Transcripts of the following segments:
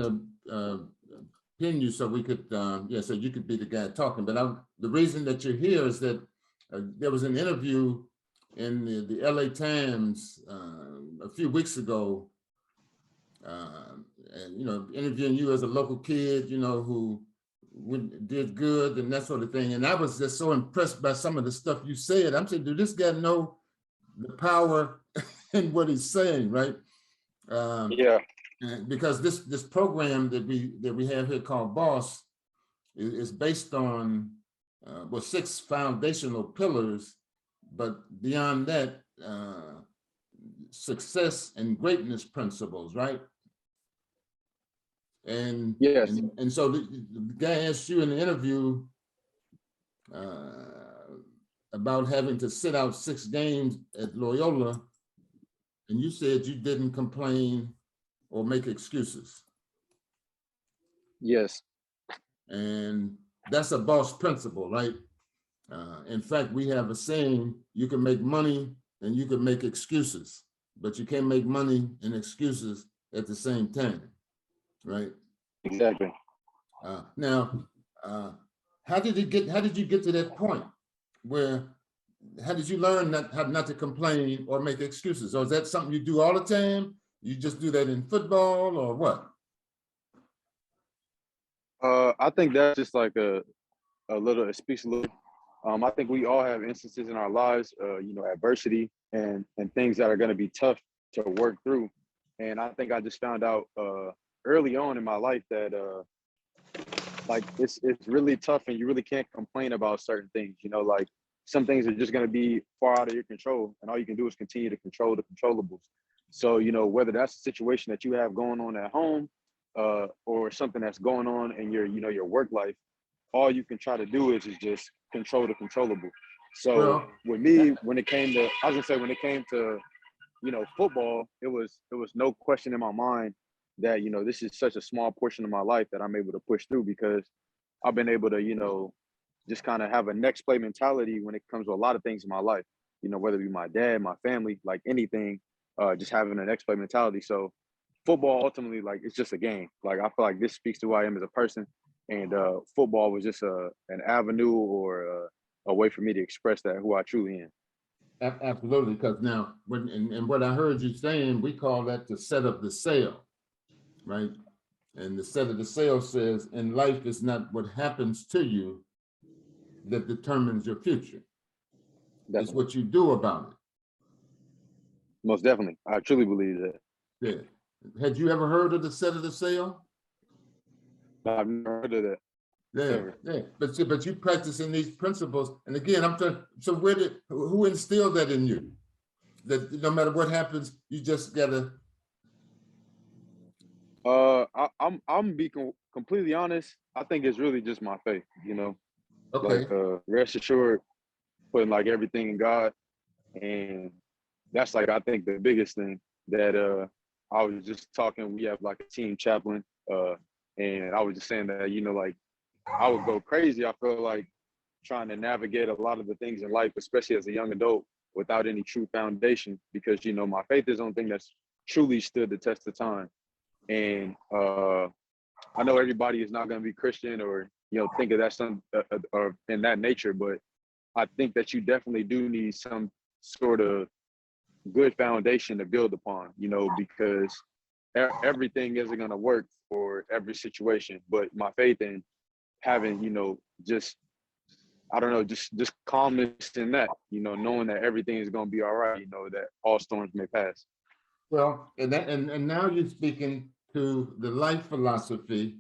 to pin you so we could, so you could be the guy talking. But the reason that you're here is that there was an interview in the LA Times a few weeks ago, and interviewing you as a local kid, who did good and that sort of thing. And I was just so impressed by some of the stuff you said. I'm saying, do this guy know the power in what he's saying, right? Yeah. Because this program that we have here called Boss is based on 6 foundational pillars, but beyond that, success and greatness principles, right? And yes, and so the guy asked you in the interview about having to sit out 6 games at Loyola, and you said you didn't complain or make excuses. Yes. And that's a boss principle, right? In fact, we have a saying: you can make money and you can make excuses, but you can't make money and excuses at the same time, right? Exactly. Now, how did you get to that point where? How did you learn how not to complain or make excuses? Or is that something you do all the time? You just do that in football, or what? I think that's just like it speaks a little. I think we all have instances in our lives, adversity and things that are going to be tough to work through. And I think I just found out early on in my life that like it's really tough, and you really can't complain about certain things. Like some things are just going to be far out of your control, and all you can do is continue to control the controllables. So, whether that's a situation that you have going on at home, or something that's going on in your work life, all you can try to do is just control the controllable. So with me, when it came to football, it was no question in my mind that, this is such a small portion of my life that I'm able to push through, because I've been able to, just kind of have a next play mentality when it comes to a lot of things in my life, whether it be my dad, my family, like anything, just having a next play mentality. So football ultimately, like, it's just a game. Like, I feel like this speaks to who I am as a person, and football was just an avenue or a way for me to express that who I truly am. Absolutely, because now, and what I heard you saying, we call that the set of the sail, right? And the set of the sail says, in life, it's not what happens to you that determines your future. Definitely. It's what you do about it. Most definitely. I truly believe that. Yeah. Had you ever heard of the set of the sail? I've never heard of that. Yeah. But you practicing these principles, and again, I'm trying. So who instilled that in you? That no matter what happens, you just gotta. I'm be completely honest. I think it's really just my faith. Okay. Like rest assured, putting like everything in God, and that's like I think the biggest thing that I was just talking. We have like a team chaplain, and I was just saying that like I would go crazy. I feel like trying to navigate a lot of the things in life, especially as a young adult, without any true foundation, because my faith is the only thing that's truly stood the test of time. And I know everybody is not going to be Christian or think of that some or in that nature, but I think that you definitely do need some sort of good foundation to build upon, because everything isn't going to work for every situation. But my faith in having, just calmness in that, knowing that everything is going to be all right, that all storms may pass. Well, and now you're speaking to the life philosophy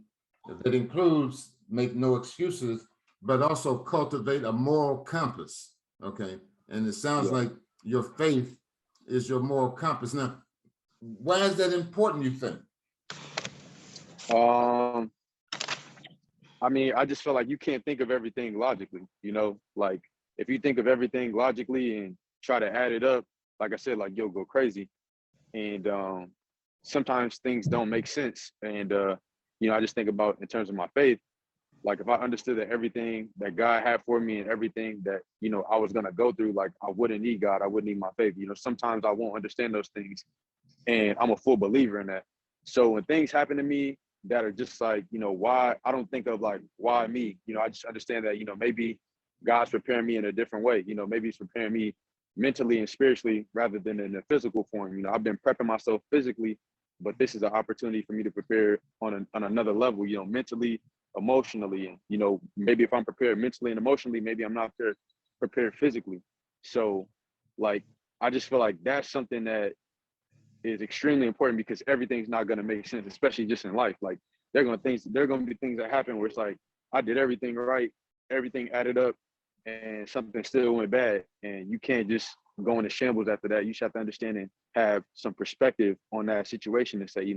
that includes make no excuses, but also cultivate a moral compass. Okay. And it sounds like your faith is your moral compass. Now, why is that important, you think? I mean, I just feel like you can't think of everything logically, like if you think of everything logically and try to add it up, like I said, like you'll go crazy. And sometimes things don't make sense. And, I just think about in terms of my faith, like if I understood that everything that God had for me and everything that, I was going to go through, like I wouldn't need God, I wouldn't need my faith. Sometimes I won't understand those things, and I'm a full believer in that. So when things happen to me that are just like, why I don't think of like, why me? I just understand that, maybe God's preparing me in a different way. Maybe he's preparing me mentally and spiritually rather than in a physical form. I've been prepping myself physically, but this is an opportunity for me to prepare on another level, mentally, emotionally. And, maybe if I'm prepared mentally and emotionally, maybe I'm not prepared physically. So like, I just feel like that's something that is extremely important because everything's not going to make sense, especially just in life. Like there are going to be things that happen where it's like, I did everything right, everything added up, and something still went bad. And you can't just go into shambles after that. You should have to understand and have some perspective on that situation and say,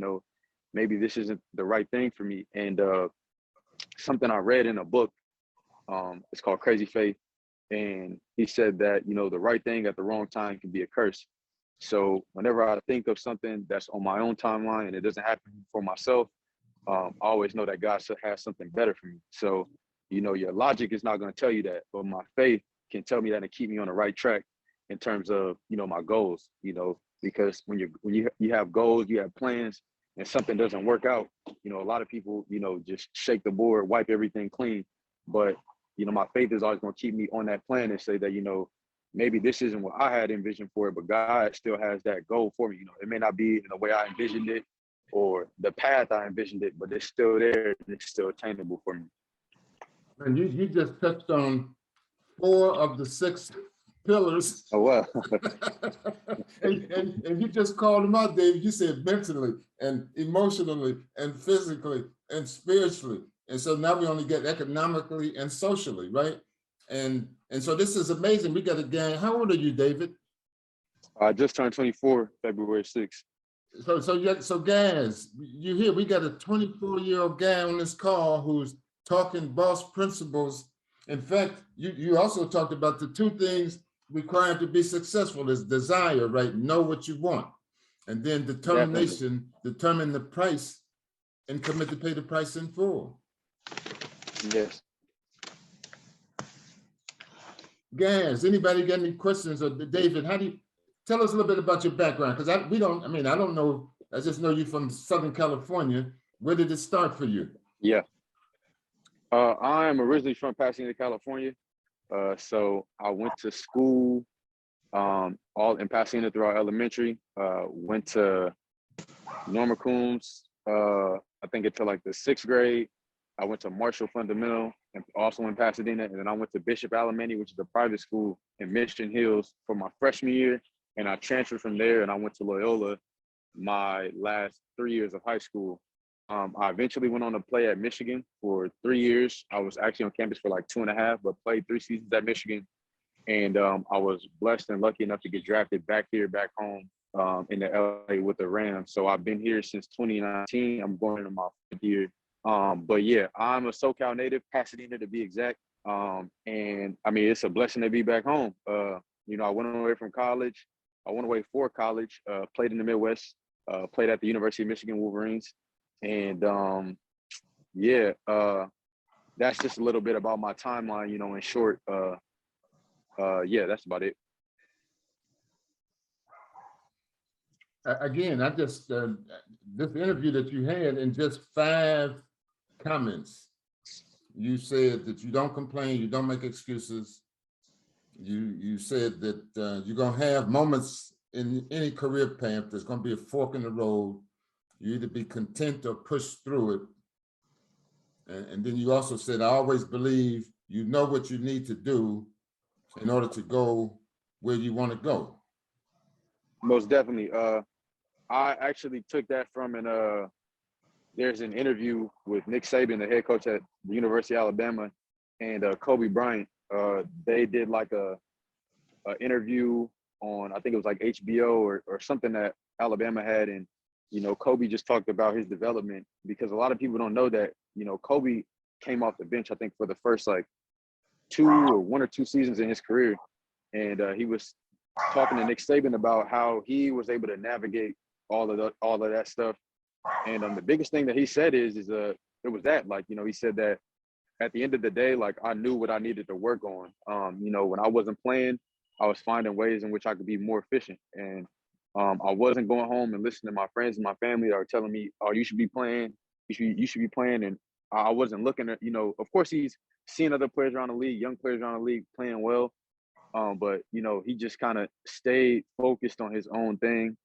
maybe this isn't the right thing for me. And something I read in a book, it's called Crazy Faith. And he said that, the right thing at the wrong time can be a curse. So whenever I think of something that's on my own timeline and it doesn't happen for myself, I always know that God still has something better for me. So, your logic is not going to tell you that, but my faith can tell me that and keep me on the right track in terms of, my goals, because when you have goals, you have plans, and something doesn't work out, a lot of people, just shake the board, wipe everything clean. But, my faith is always going to keep me on that plan and say that, maybe this isn't what I had envisioned for it, but God still has that goal for me. It may not be in the way I envisioned it or the path I envisioned it, but it's still there and it's still attainable for me. And you just touched on 4 of the 6 pillars. Oh, well. and you just called them out, David. You said mentally and emotionally and physically and spiritually. And so now we only get economically and socially, right? And so this is amazing. We got a gang. How old are you, David? I just turned 24, February 6th. So guys, you hear we got a 24-year-old guy on this call who's talking boss principles. In fact, you also talked about the 2 things required to be successful is desire, right? Know what you want. And then determination, determine the price and commit to pay the price in full. Yes. Guys, anybody got any questions? Or David, how do you tell us a little bit about your background? Because I don't know. I just know you from Southern California. Where did it start for you? Yeah. I am originally from Pasadena, California. So I went to school all in Pasadena throughout elementary. Went to Norma Coombs, I think until like the 6th grade. I went to Marshall Fundamental and also in Pasadena. And then I went to Bishop Alemany, which is a private school in Mission Hills for my freshman year. And I transferred from there and I went to Loyola my last 3 years of high school. I eventually went on to play at Michigan for 3 years. I was actually on campus for like 2.5, but played 3 seasons at Michigan. And I was blessed and lucky enough to get drafted back home in the LA with the Rams. So I've been here since 2019. I'm going into my 5th year. But yeah, I'm a SoCal native, Pasadena to be exact. And I mean, it's a blessing to be back home. I went away from college. I went away for college, played in the Midwest, played at the University of Michigan Wolverines. And that's just a little bit about my timeline, in short. That's about it. Again, I just, this interview that you had in just 5 comments, you said that you don't complain, you don't make excuses. You said that you're going to have moments in any career path, there's going to be a fork in the road. You either be content or push through it. And then you also said, I always believe you know what you need to do in order to go where you want to go. Most definitely. I actually took that from there's an interview with Nick Saban, the head coach at the University of Alabama, and Kobe Bryant. They did like a interview on, I think it was like HBO or something that Alabama had. And, Kobe just talked about his development because a lot of people don't know that, Kobe came off the bench, I think for the first like 1 or 2 seasons in his career. And he was talking to Nick Saban about how he was able to navigate all of that stuff. And the biggest thing that he said is it was that, like, he said that at the end of the day, like, I knew what I needed to work on. When I wasn't playing, I was finding ways in which I could be more efficient. And I wasn't going home and listening to my friends and my family that were telling me, oh, you should be playing. You should be playing. And I wasn't looking at, of course he's seeing other players around the league, young players around the league playing well. But he just kind of stayed focused on his own thing,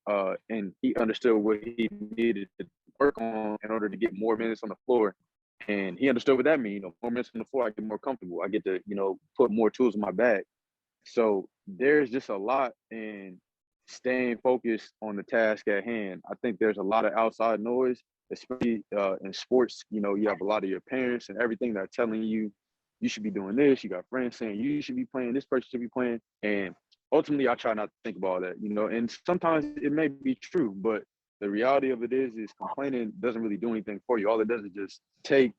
and he understood what he needed to work on in order to get more minutes on the floor. And he understood what that means. More minutes on the floor, I get more comfortable. I get to, put more tools in my bag. So there's just a lot in staying focused on the task at hand. I think there's a lot of outside noise, especially in sports. You have a lot of your parents and everything that are telling you, you should be doing this. You got friends saying you should be playing, this person should be playing. And ultimately, I try not to think about that, and sometimes it may be true, but the reality of it is complaining doesn't really do anything for you. All it does is just take,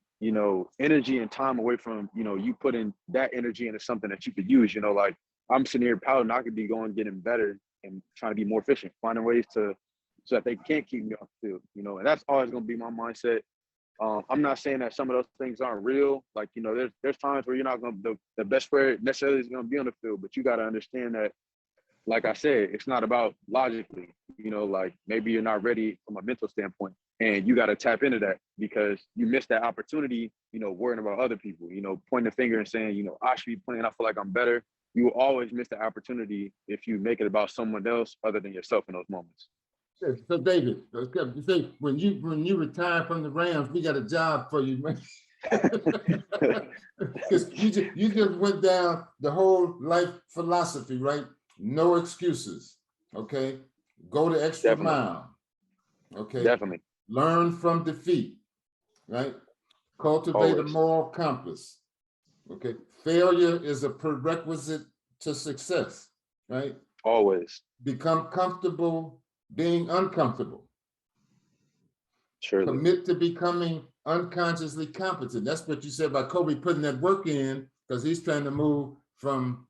energy and time away from, you putting that energy into something that you could use. Like I'm sitting here pouting, I could be going, getting better and trying to be more efficient, finding ways so that they can't keep me off the field, and that's always going to be my mindset. I'm not saying that some of those things aren't real. Like, there's times where you're not going to, the best player necessarily is going to be on the field, but you got to understand that, like I said, it's not about logically, like maybe you're not ready from a mental standpoint, and you got to tap into that because you missed that opportunity, worrying about other people, pointing the finger and saying, I should be playing, I feel like I'm better. You will always miss the opportunity if you make it about someone else other than yourself in those moments. So David, you say when you retire from the Rams, we got a job for you, man. Because you just went down the whole life philosophy, right? No excuses. Okay, go the extra mile. Okay, Definitely. Learn from defeat, right? Cultivate a moral compass. Okay, failure is a prerequisite to success, right? Always. Become comfortable being uncomfortable. Surely. Commit to becoming unconsciously competent. That's what you said about Kobe putting that work in, because he's trying to move from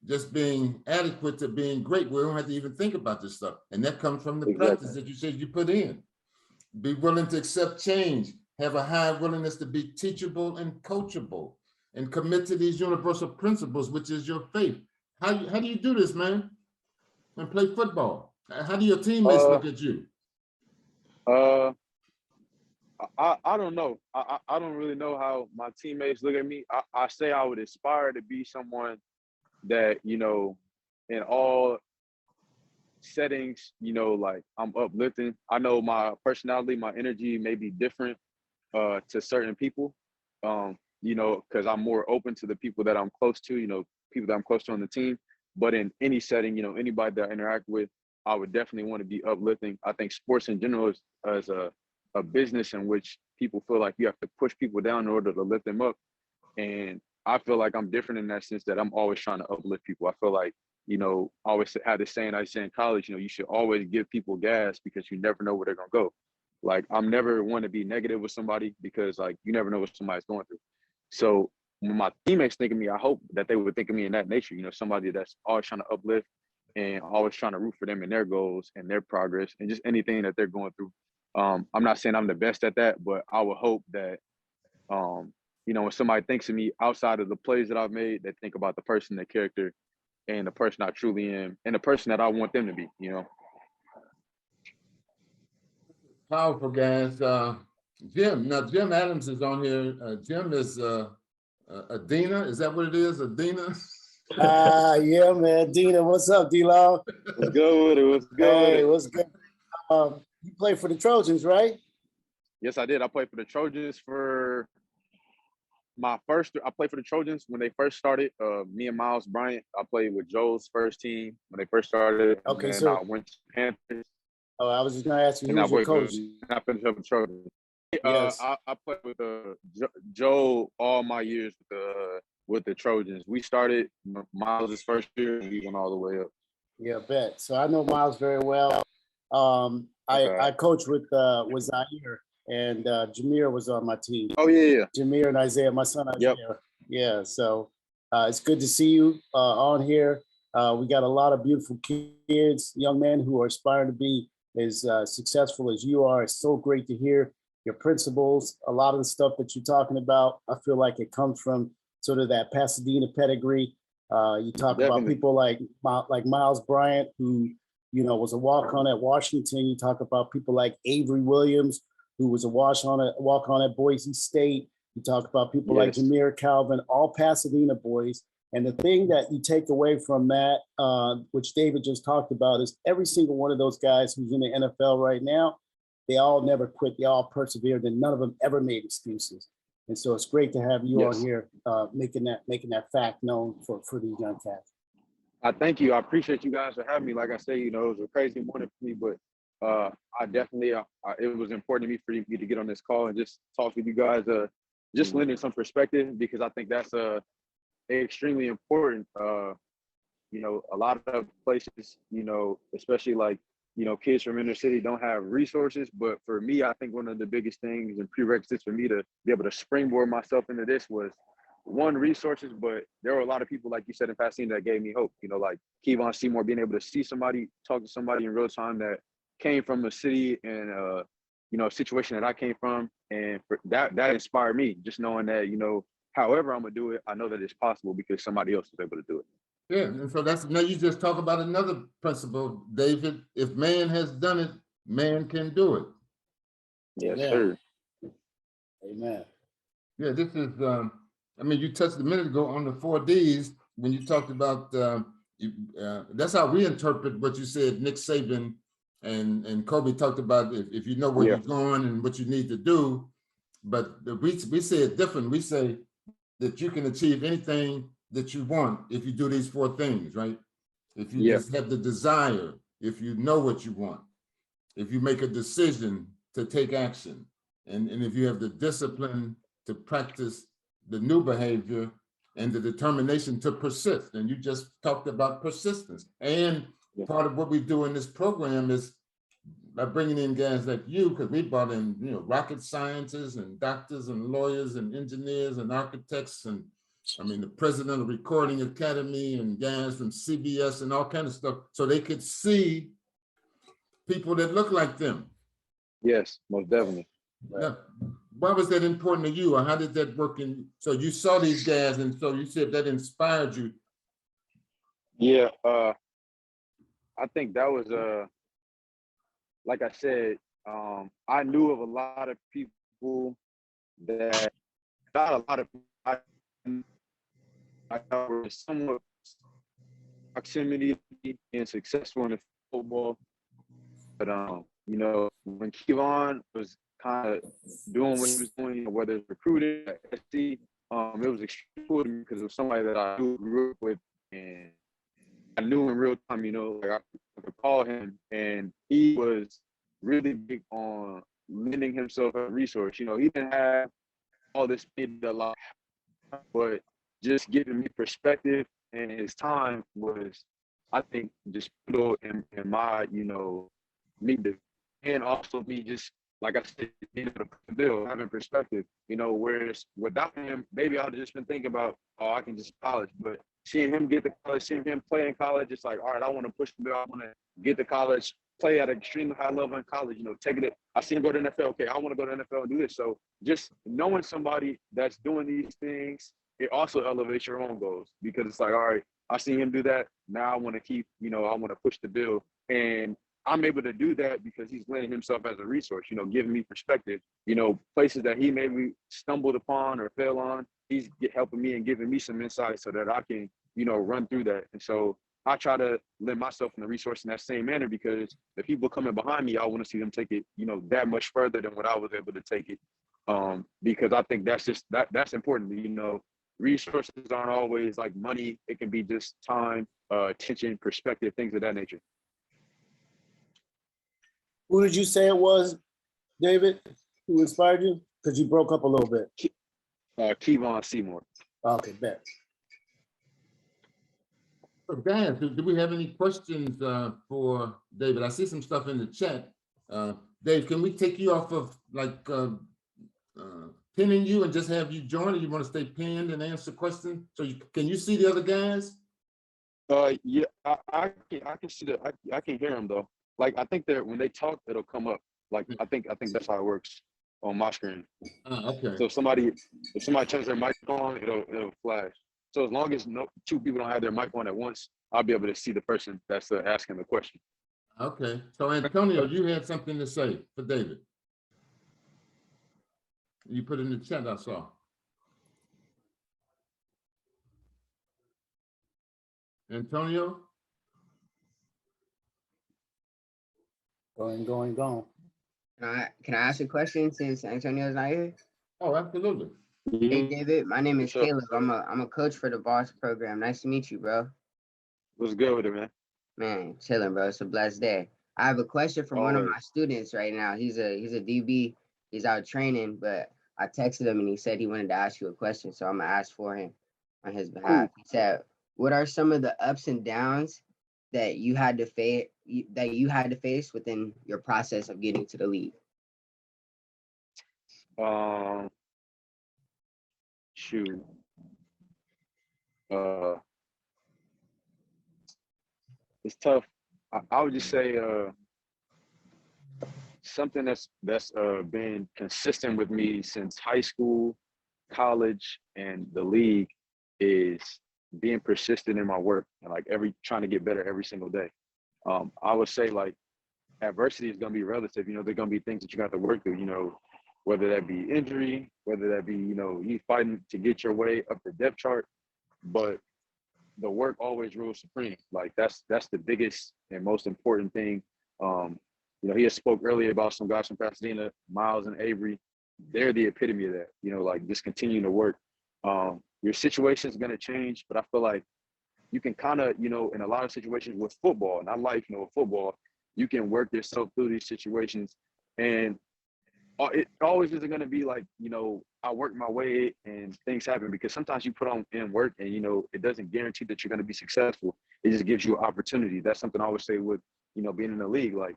just being adequate to being great. We don't have to even think about this stuff. And that comes from the practice that you said you put in. Be willing to accept change, have a high willingness to be teachable and coachable, and commit to these universal principles, which is your faith. How do you do this, man? And play football? How do your teammates look at you? I don't know. I don't really know how my teammates look at me. I say I would aspire to be someone that, in all settings, like I'm uplifting. I know my personality, my energy may be different to certain people, because I'm more open to the people that I'm close to, people that I'm close to on the team. But in any setting, anybody that I interact with, I would definitely want to be uplifting. I think sports in general is a business in which people feel like you have to push people down in order to lift them up. And I feel like I'm different in that sense, that I'm always trying to uplift people. I feel like, I always had this saying I say in college, you should always give people gas because you never know where they're going to go. Like, I'm never want to be negative with somebody because, like, you never know what somebody's going through. So when my teammates think of me, I hope that they would think of me in that nature, somebody that's always trying to uplift and always trying to root for them and their goals and their progress and just anything that they're going through. I'm not saying I'm the best at that, but I would hope that, when somebody thinks of me outside of the plays that I've made, they think about the person, the character, and the person I truly am, and the person that I want them to be, Powerful, guys. Jim Adams is on here. Jim is Adina. Is that what it is? Adina? Yeah, man. Dina, what's up, D-Long? What's good with it? What's good? Hey, what's good? You played for the Trojans, right? Yes, I did. I played for the Trojans for I played for the Trojans when they first started. Me and Miles Bryant, I played with Joe's first team when they first started. Okay, and so I went to Panthers. Oh, I was just gonna ask you who was your coach. I finished up with Trojans. Yes. I played with Joe all my years with the Trojans. We started Miles' first year and we went all the way up. Yeah, bet. So I know Miles very well. I coached with Zaire, and Jameer was on my team. Oh yeah. Jameer and Isaiah, my son Isaiah. Yep. Yeah. So it's good to see you on here. We got a lot of beautiful kids, young men who are aspiring to be as successful as you are. It's so great to hear your principles. A lot of the stuff that you're talking about, I feel like it comes from sort of that Pasadena pedigree. You talk about people like Miles Bryant, who was a walk-on at Washington. You talk about people like Avery Williams, who was a walk-on at Boise State. You talk about people like Yes. Jameer Calvin, all Pasadena boys. And the thing that you take away from that, which David just talked about, is every single one of those guys who's in the NFL right now, they all never quit. They all persevered, and none of them ever made excuses. And so it's great to have you Yes. on here, making that fact known for these young cats. I thank you. I appreciate you guys for having me. Like I say, it was a crazy morning for me, but I definitely, it was important to me for me to get on this call and just talk with you guys, just lending some perspective, because I think that's extremely important. A lot of places, especially like, kids from inner city don't have resources. But for me, I think one of the biggest things and prerequisites for me to be able to springboard myself into this was, one, resources, but there were a lot of people, like you said, in Pasadena that gave me hope, like Kevon Seymour, being able to see somebody, talk to somebody in real time that came from a city and, a situation that I came from. And for that inspired me, just knowing that, however I'm gonna do it, I know that it's possible because somebody else was able to do it. Yeah, and so now you just talk about another principle, David. If man has done it, man can do it. Yes, Yeah. sir. Amen. Yeah, this is, you touched a minute ago on the 4 Ds when you talked about, that's how we interpret what you said, Nick Saban and Kobe talked about if you know where you're going and what you need to do. But we say it different. We say that you can achieve anything that you want if you do these 4 things, right? If you just have the desire, if you know what you want, if you make a decision to take action, and if you have the discipline to practice the new behavior and the determination to persist. And you just talked about persistence. And part of what we do in this program is by bringing in guys like you, because we brought in, rocket scientists and doctors and lawyers and engineers and architects, and the president of Recording Academy and guys from CBS and all kinds of stuff, so they could see people that look like them. Yes, most definitely. Now, why was that important to you, or how did that work? So you saw these guys, and so you said that inspired you. Yeah, I think that was like I said, I knew of a lot of people that, not a lot of people, I were somewhat proximity and successful in the football. But when Kevon was kind of doing what he was doing, whether it's recruiting at SC, it was extremely cool to me because it was somebody that I grew up with, and I knew in real time, like I could call him, and he was really big on lending himself a resource. He didn't have all this paid a lot, but just giving me perspective, and his time was, I think, just put in my, me to, and also me just, like I said, being able to put the bill, having perspective, whereas without him, maybe I'd just been thinking about, oh, I can just college, but seeing him get to college, seeing him play in college, it's like, all right, I want to push the bill, I want to get to college, play at an extremely high level in college, taking it. I see him go to the NFL. Okay, I want to go to the NFL and do this. So just knowing somebody that's doing these things, it also elevates your own goals, because it's like, all right, I see him do that. Now I want to keep, I want to push the bill. And I'm able to do that because he's lending himself as a resource, giving me perspective, places that he maybe stumbled upon or fell on. He's helping me and giving me some insight so that I can, run through that. And so I try to lend myself in the resource in that same manner, because the people coming behind me, I want to see them take it, that much further than what I was able to take it. Because I think that's important. Resources aren't always like money. It can be just time, attention, perspective, things of that nature. Who did you say it was, David, who inspired you? Because you broke up a little bit. Kevon Seymour. Okay, bet. So guys, do we have any questions for David? I see some stuff in the chat. Dave, can we take you off of pinning you and just have you join, or you want to stay pinned and answer questions? So can you see the other guys? Yeah, I can see that. I can hear them though. Like, I think that when they talk, it'll come up. Like, I think that's how it works on my screen. Okay. So if somebody turns their mic on, it'll flash. So as long as two people don't have their mic on at once, I'll be able to see the person that's asking the question. Okay. So Antonio, you had something to say for David. You put in the chat, I saw. Antonio? Going. Can I ask a question since Antonio's not here? Oh, absolutely. Hey David, my name is Sure. Caleb. I'm a coach for the Boss program. Nice to meet you, bro. What's good with it, man? Man, chilling, bro. It's a blessed day. I have a question from one of my students right now. He's a DB. He's out training, but I texted him and he said he wanted to ask you a question, so I'm gonna ask for him on his behalf. He said, "What are some of the ups and downs that you had to face within your process of getting to the league?" Shoot. It's tough. I would just say something that's been consistent with me since high school, college, and the league is being persistent in my work and like trying to get better every single day. I would say like adversity is gonna be relative. You know, there's gonna be things that you got to work through. You know, whether that be injury, whether that be you fighting to get your way up the depth chart, but the work always rules supreme. Like that's the biggest and most important thing. He had spoke earlier about some guys from Pasadena, Miles and Avery. They're the epitome of that. Like just continuing to work. Your situation is gonna change, but I feel like you can kind of, in a lot of situations with football, not life, with football, you can work yourself through these situations, and it always isn't going to be like, I work my way and things happen, because sometimes you put on in work and, it doesn't guarantee that you're going to be successful. It just gives you opportunity. That's something I always say with, being in the league. Like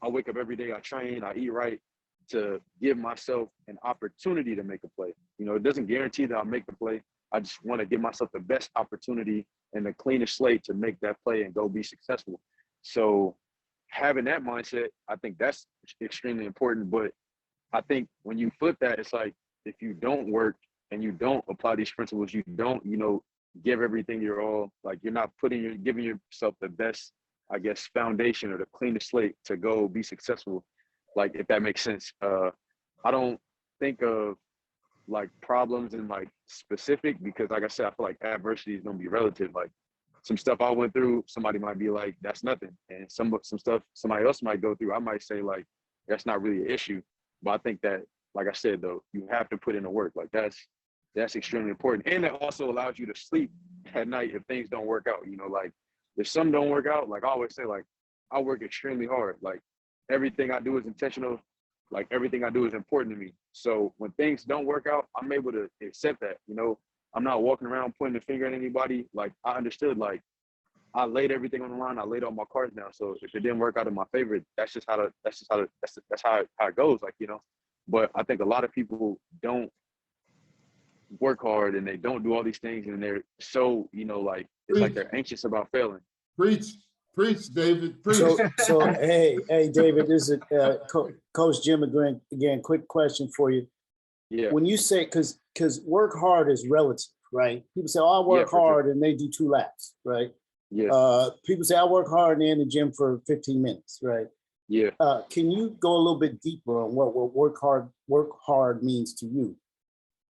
I wake up every day, I train, I eat right to give myself an opportunity to make a play. It doesn't guarantee that I'll make the play. I just want to give myself the best opportunity and the cleanest slate to make that play and go be successful. So having that mindset, I think that's extremely important. But I think when you flip that, it's like if you don't work and you don't apply these principles, you don't, give everything your all, like you're not giving yourself the best, I guess, foundation or the cleanest slate to go be successful. Like, if that makes sense. I don't think of like problems in like specific, because like I said, I feel like adversity is gonna be relative. Like some stuff I went through, somebody might be like, that's nothing. And some stuff somebody else might go through, I might say like, that's not really an issue. But I think that, like I said, though, you have to put in the work. Like that's extremely important. And it also allows you to sleep at night if things don't work out. Like if some don't work out, like I always say, like I work extremely hard. Like everything I do is intentional. Like everything I do is important to me. So when things don't work out, I'm able to accept that. I'm not walking around pointing the finger at anybody. Like I understood, like I laid everything on the line. I laid all my cards down. So if it didn't work out in my favor, that's how it goes. Like, but I think a lot of people don't work hard and they don't do all these things, and they're so, like it's like they're anxious about failing. Preach, David, preach. So hey, David, this is Coach Jim again. Quick question for you. Yeah. When you say, because work hard is relative, right? People say, "Oh, I work hard," and they do 2 laps, right? Yeah. People say, "I work hard and they're in the gym for 15 minutes," right? Yeah. Can you go a little bit deeper on what work hard means to you?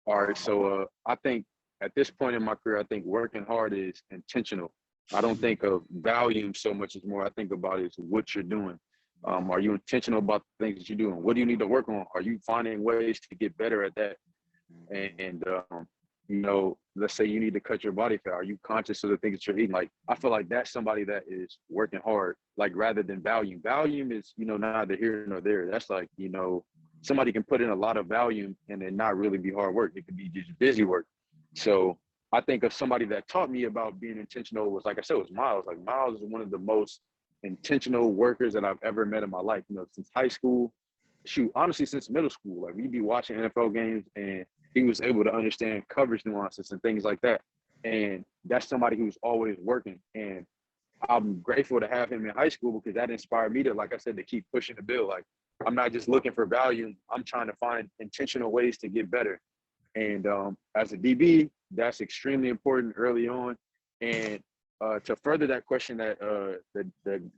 All right. So I think at this point in my career, I think working hard is intentional. I don't think of volume so much as more I think about is what you're doing. Are you intentional about the things that you're doing? What do you need to work on? Are you finding ways to get better at that? And let's say you need to cut your body fat. Are you conscious of the things that you're eating? Like, I feel like that's somebody that is working hard, like rather than volume. Volume is, neither here nor there. That's like, somebody can put in a lot of volume and then not really be hard work. It could be just busy work. So I think of somebody that taught me about being intentional was, like I said, was Miles. Like Miles is one of the most intentional workers that I've ever met in my life. Since high school, honestly, since middle school, like we'd be watching NFL games and he was able to understand coverage nuances and things like that. And that's somebody who's always working. And I'm grateful to have him in high school, because that inspired me to, like I said, to keep pushing the bill. Like I'm not just looking for value. I'm trying to find intentional ways to get better. And as a DB, that's extremely important early on. And to further that question that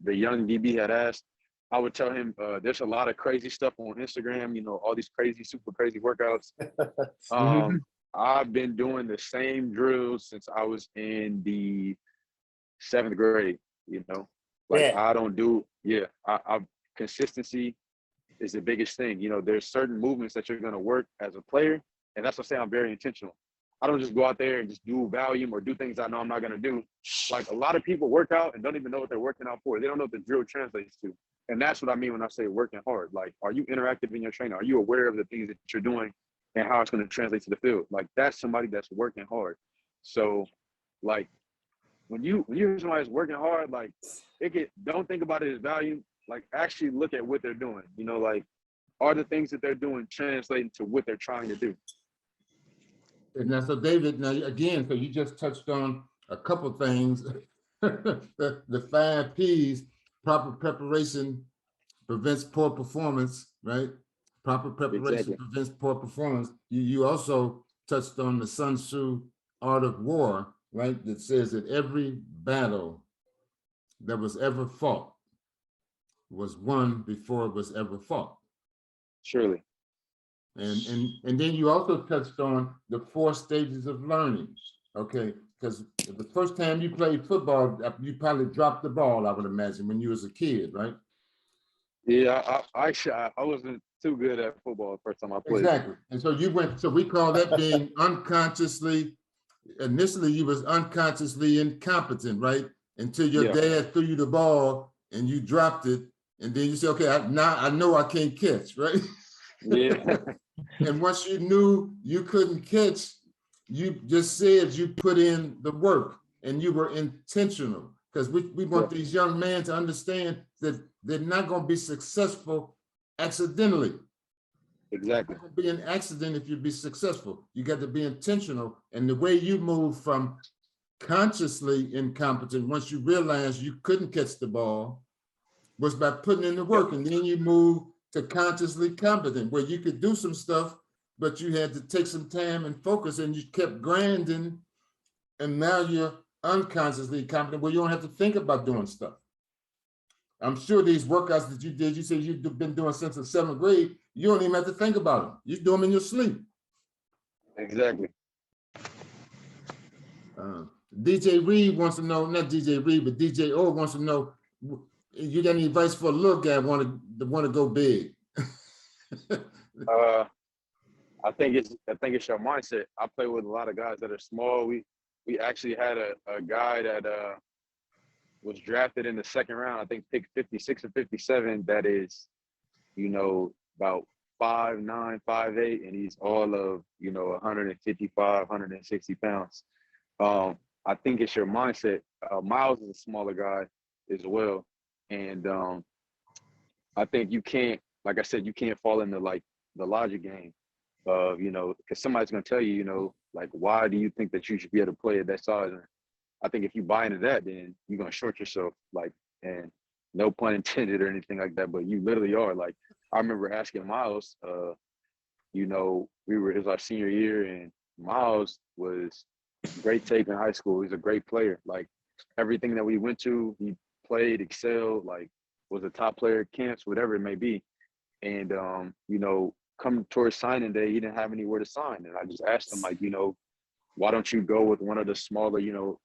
the young DB had asked, I would tell him there's a lot of crazy stuff on Instagram, you know, all these crazy, super crazy workouts. I've been doing the same drills since I was in the 7th grade, you know. Like Yeah. I don't do, I consistency is the biggest thing. You know, there's certain movements that you're gonna work as a player, and that's what I say I'm very intentional. I don't just go out there and just do volume or do things I know I'm not gonna do. Like a lot of people work out and don't even know what they're working out for. They don't know what the drill translates to. And that's what I mean when I say working hard. Like, are you interactive in your training? Are you aware of the things that you're doing and how it's going to translate to the field? Like, that's somebody that's working hard. So, like, when you hear somebody that's working hard, like, don't think about it as value. Like, actually look at what they're doing. You know, like, are the things that they're doing translating to what they're trying to do? And now, so David, now again, so you just touched on a couple things. the 5 P's. Proper preparation prevents poor performance, right? Proper preparation prevents poor performance. You also touched on the Sun Tzu Art of War, right? That says that every battle that was ever fought was won before it was ever fought. Surely. And then you also touched on the 4 stages of learning, okay? Because the first time you played football, you probably dropped the ball, I would imagine, when you was a kid, right? Yeah, I wasn't too good at football the first time I played. Exactly. And so so we call that being unconsciously, initially you was unconsciously incompetent, right? Until your dad threw you the ball and you dropped it. And then you say, okay, now I know I can't catch, right? Yeah. And once you knew you couldn't catch, you just said you put in the work and you were intentional, because we want these young men to understand that they're not going to be successful accidentally. Exactly. It's not going to be an accident if you be successful. You got to be intentional. And the way you move from consciously incompetent, once you realize you couldn't catch the ball, was by putting in the work. And then you move to consciously competent, where you could do some stuff, but you had to take some time and focus, and you kept grinding, and now you're unconsciously competent, where you don't have to think about doing stuff. I'm sure these workouts that you did, you said you've been doing since the 7th grade, you don't even have to think about them. You do them in your sleep. Exactly. DJ Reed wants to know, not DJ Reed, but DJ O wants to know, you got any advice for a little guy want to go big? I think it's your mindset. I play with a lot of guys that are small. We actually had a guy that was drafted in the 2nd round, I think pick 56 or 57, that is, you know, about 5'9", 5'8", and he's all of, you know, 155, 160 pounds. I think it's your mindset. Miles is a smaller guy as well. And I think you can't, like I said, you can't fall into like the logic game of, you know, because somebody's going to tell you, you know, like, why do you think that you should be able to play at that size? And I think if you buy into that, then you're going to short yourself, like, and no pun intended or anything like that, but you literally are. Like, I remember asking Miles, you know, it was our senior year, and Miles was great tape in high school. He's a great player. Like, everything that we went to, he played, excelled, like, was a top player at camps, whatever it may be. And, you know, come towards signing day, he didn't have anywhere to sign. And I just asked him, like, you know, why don't you go with one of the smaller, you know,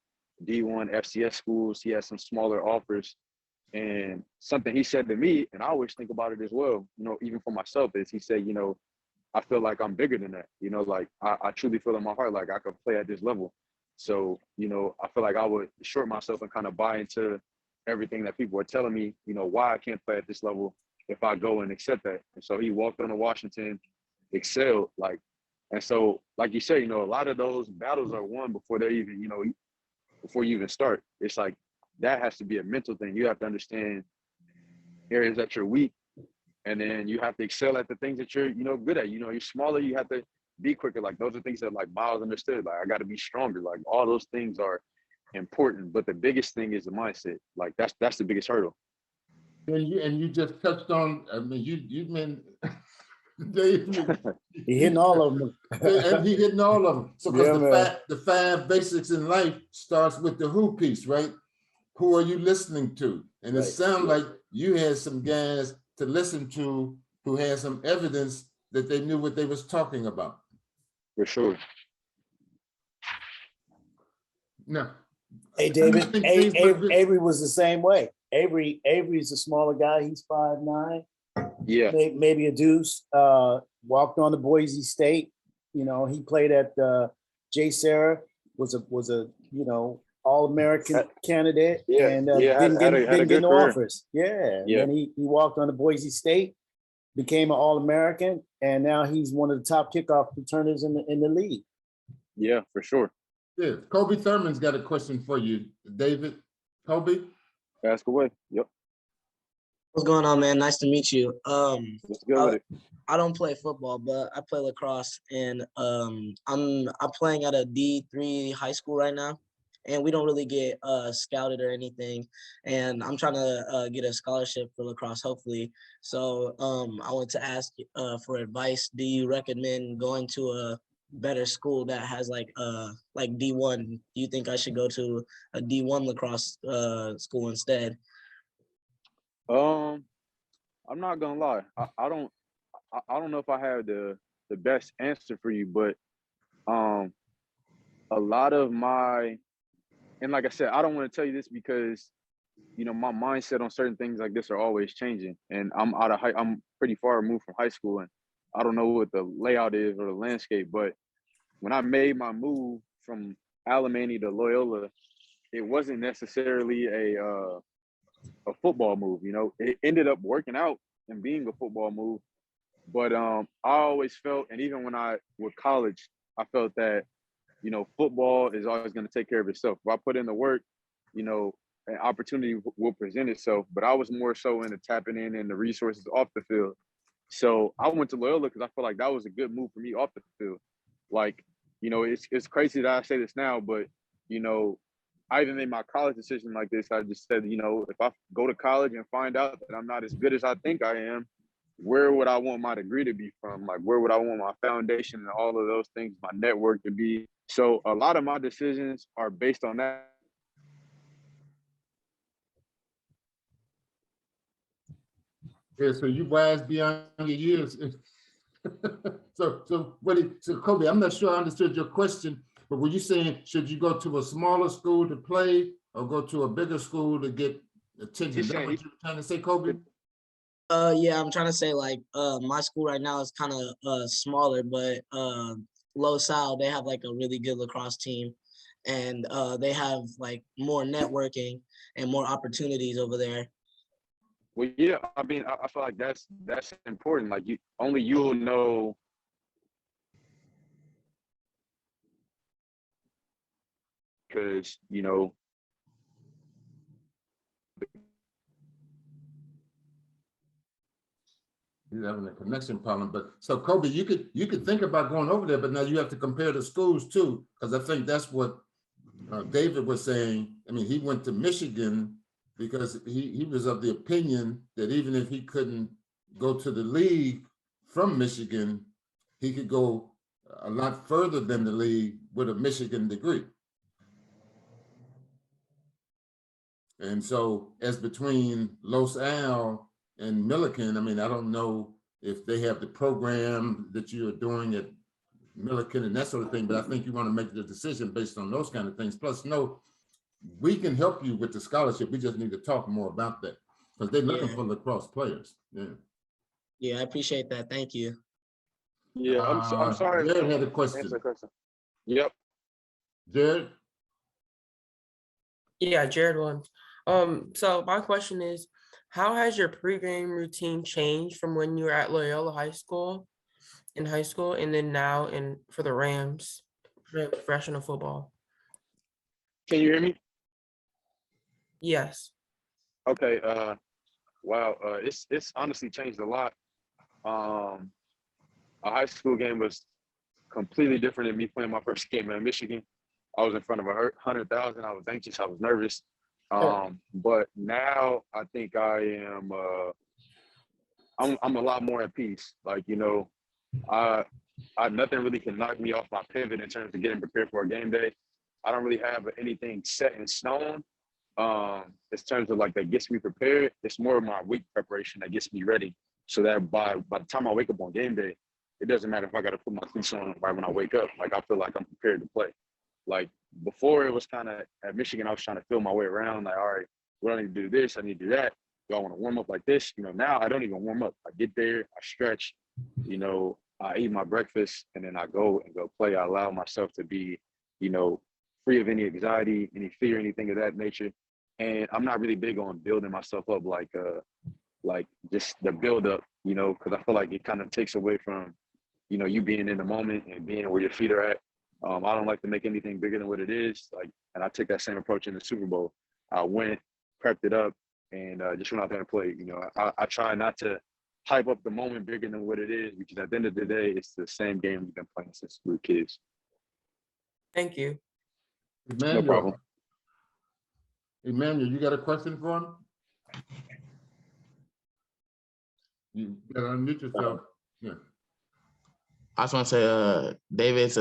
D1 FCS schools? He has some smaller offers. And something he said to me, and I always think about it as well, you know, even for myself, is he said, you know, I feel like I'm bigger than that. You know, like, I truly feel in my heart like I could play at this level. So, you know, I feel like I would short myself and kind of buy into everything that people are telling me, you know, why I can't play at this level if I go and accept that. And so he walked on to Washington, excelled, like, and so, like you said, you know, a lot of those battles are won before they're even, you know, before you even start. It's like, that has to be a mental thing. You have to understand areas that you're weak, and then you have to excel at the things that you're, you know, good at. You know, you're smaller, you have to be quicker. Like, those are things that, like, Miles understood. Like, I got to be stronger. Like, all those things are important, but the biggest thing is the mindset. Like, that's the biggest hurdle. And you just touched on, I mean, you've been Dave, He hitting all of them. and he hitting all of them. So because the 5 basics in life starts with the who piece, right? Who are you listening to? And it sounds like you had some guys to listen to who had some evidence that they knew what they was talking about. For sure. No. Hey, David, I think things look good. Avery was the same way. Avery's a smaller guy. He's 5'9". Yeah. Maybe a deuce. Walked on to Boise State. You know, he played at J. Sarah, was a All-American candidate, Yeah. and Had a didn't get good no career. offers. Yeah. Yeah. And then he walked on to Boise State, became an All-American, and now he's one of the top kickoff returners in the league. Yeah, for sure. Yeah, Kobe Thurman's got a question for you, David. Kobe? Ask away. Yep. What's going on, man? Nice to meet you. Let's go with it. I don't play football, but I play lacrosse, and I'm playing at a D3 high school right now, and we don't really get scouted or anything. And I'm trying to get a scholarship for lacrosse, hopefully. So I want to ask for advice. Do you recommend going to a better school that has like D1? Do you think I should go to a D1 lacrosse school instead? I'm not gonna lie. I don't know if I have the best answer for you, but a lot of my, and like I said, I don't want to tell you this because my mindset on certain things like this are always changing, and I'm pretty far removed from high school, and I don't know what the layout is or the landscape. But when I made my move from Alemany to Loyola, it wasn't necessarily a football move. It ended up working out and being a football move. But I always felt, and even when I with college, I felt that, football is always going to take care of itself. If I put in the work, an opportunity will present itself. But I was more so into tapping in and the resources off the field. So I went to Loyola because I felt like that was a good move for me off the field. Like, it's crazy that I say this now, but, I even made my college decision like this. I just said, if I go to college and find out that I'm not as good as I think I am, where would I want my degree to be from? Like, where would I want my foundation and all of those things, my network to be? So a lot of my decisions are based on that. Yeah, so you wise beyond your years. So Kobe, I'm not sure I understood your question, but were you saying, should you go to a smaller school to play or go to a bigger school to get attention? Is that what you were trying to say, Kobe? Yeah, I'm trying to say like my school right now is kind of smaller, but Los Al, they have like a really good lacrosse team, and they have like more networking and more opportunities over there. Well, yeah, I mean, I feel like that's important. Like you'll know. Because He's having a connection problem. But so Kobe, you could think about going over there, but now you have to compare the schools too, because I think that's what David was saying. I mean, he went to Michigan because he was of the opinion that even if he couldn't go to the league from Michigan, he could go a lot further than the league with a Michigan degree. And so as between Los Al and Millikan, I mean, I don't know if they have the program that you're doing at Millikan and that sort of thing, but I think you want to make the decision based on those kind of things. Plus, no, we can help you with the scholarship. We just need to talk more about that because they're looking for lacrosse players. Yeah. Yeah, I appreciate that. Thank you. Yeah, I'm sorry. Jared had a question. Yep. Jared? Yeah, Jared won. So my question is, how has your pregame routine changed from when you were at Loyola High School in high school and then now for the Rams for professional football? Can you hear me? Yes. Okay. Wow. It's honestly changed a lot. A high school game was completely different than me playing my first game in Michigan. I was in front of 100,000. I was anxious. I was nervous. But now I think I am. I'm a lot more at peace. Like nothing really can knock me off my pivot in terms of getting prepared for a game day. I don't really have anything set in stone. in terms of like that gets me prepared, it's more of my week preparation that gets me ready. So that by the time I wake up on game day, it doesn't matter if I got to put my cleats on right when I wake up. Like I feel like I'm prepared to play. Like before, it was kind of at Michigan, I was trying to feel my way around. Like, all right, what I need to do this, I need to do that. Do I want to warm up like this? You know, now I don't even warm up. I get there, I stretch, you know, I eat my breakfast, and then I go play. I allow myself to be, you know, free of any anxiety, any fear, anything of that nature. And I'm not really big on building myself up like just the build up, you know, because I feel like it kind of takes away from, you know, you being in the moment and being where your feet are at. I don't like to make anything bigger than what it is. Like, and I took that same approach in the Super Bowl. I went, prepped it up, and just went out there and played. You know, I try not to hype up the moment bigger than what it is, because at the end of the day, it's the same game we've been playing since we were kids. Thank you. No problem. Emmanuel, you got a question for him? You gotta unmute yourself. Yeah. I just want to say, David,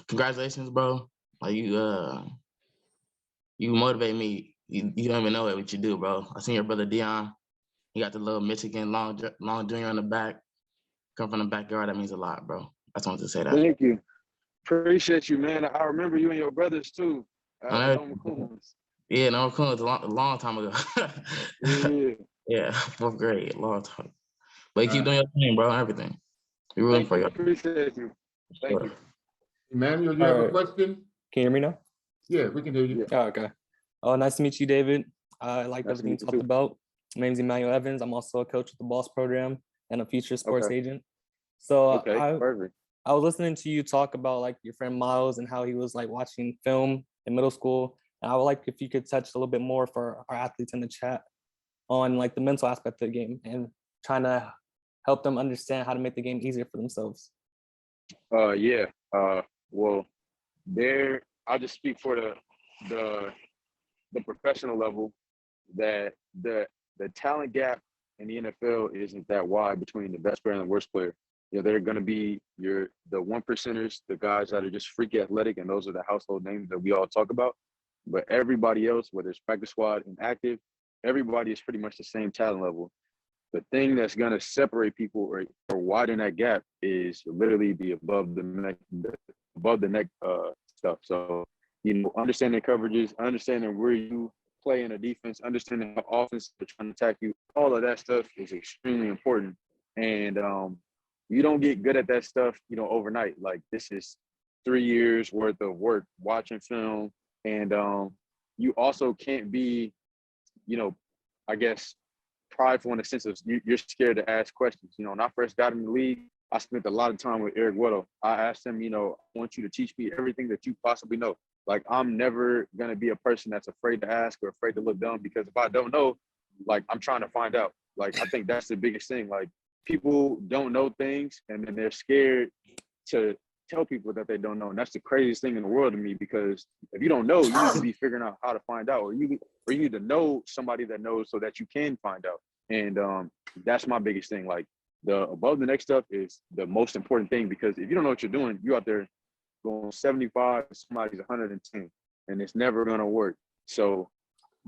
congratulations, bro. Like you motivate me. You don't even know what you do, bro. I seen your brother Dion. He got the little Michigan long junior on the back. Come from the backyard. That means a lot, bro. I just wanted to say that. Thank you. Appreciate you, man. I remember you and your brothers too. Yeah, no, cool. It's a long time ago. Yeah. Yeah, fourth grade, long time. But you keep doing your thing, bro. Everything. We're rooting for you. Appreciate you. Thank you. Emmanuel, you have a question? Can you hear me now? Yeah, we can hear you. Oh, okay. Oh, nice to meet you, David. I like Nice to everything you meet you talked too. about. My name's Emmanuel Evans. I'm also a coach at the Boss program and a future sports agent. So Okay, perfect. I was listening to you talk about like your friend Miles and how he was like watching film in middle school. And I would like if you could touch a little bit more for our athletes in the chat on like the mental aspect of the game and trying to help them understand how to make the game easier for themselves. Yeah. Well, I'll just speak for the professional level, that the talent gap in the NFL isn't that wide between the best player and the worst player. You know, they're going to be the 1%ers, the guys that are just freaky athletic, and those are the household names that we all talk about. But everybody else, whether it's practice squad and active, everybody is pretty much the same talent level. The thing that's going to separate people or widen that gap is literally the above the neck stuff. So, you know, understanding coverages, understanding where you play in a defense, understanding how offense are trying to attack you, all of that stuff is extremely important. And you don't get good at that stuff, you know, overnight. Like, this is 3 years worth of work watching film. And you also can't be, you know, I guess, prideful in the sense of you're scared to ask questions. You know, when I first got in the league, I spent a lot of time with Eric Weddle. I asked him, you know, I want you to teach me everything that you possibly know. Like, I'm never going to be a person that's afraid to ask or afraid to look dumb, because if I don't know, like, I'm trying to find out. Like, I think that's the biggest thing. Like, people don't know things, and then they're scared to tell people that they don't know. And that's the craziest thing in the world to me, because if you don't know, you need to be figuring out how to find out, or you need to know somebody that knows so that you can find out. And that's my biggest thing. Like, the above the neck stuff is the most important thing, because if you don't know what you're doing, you're out there going 75 and somebody's 110, and it's never going to work. So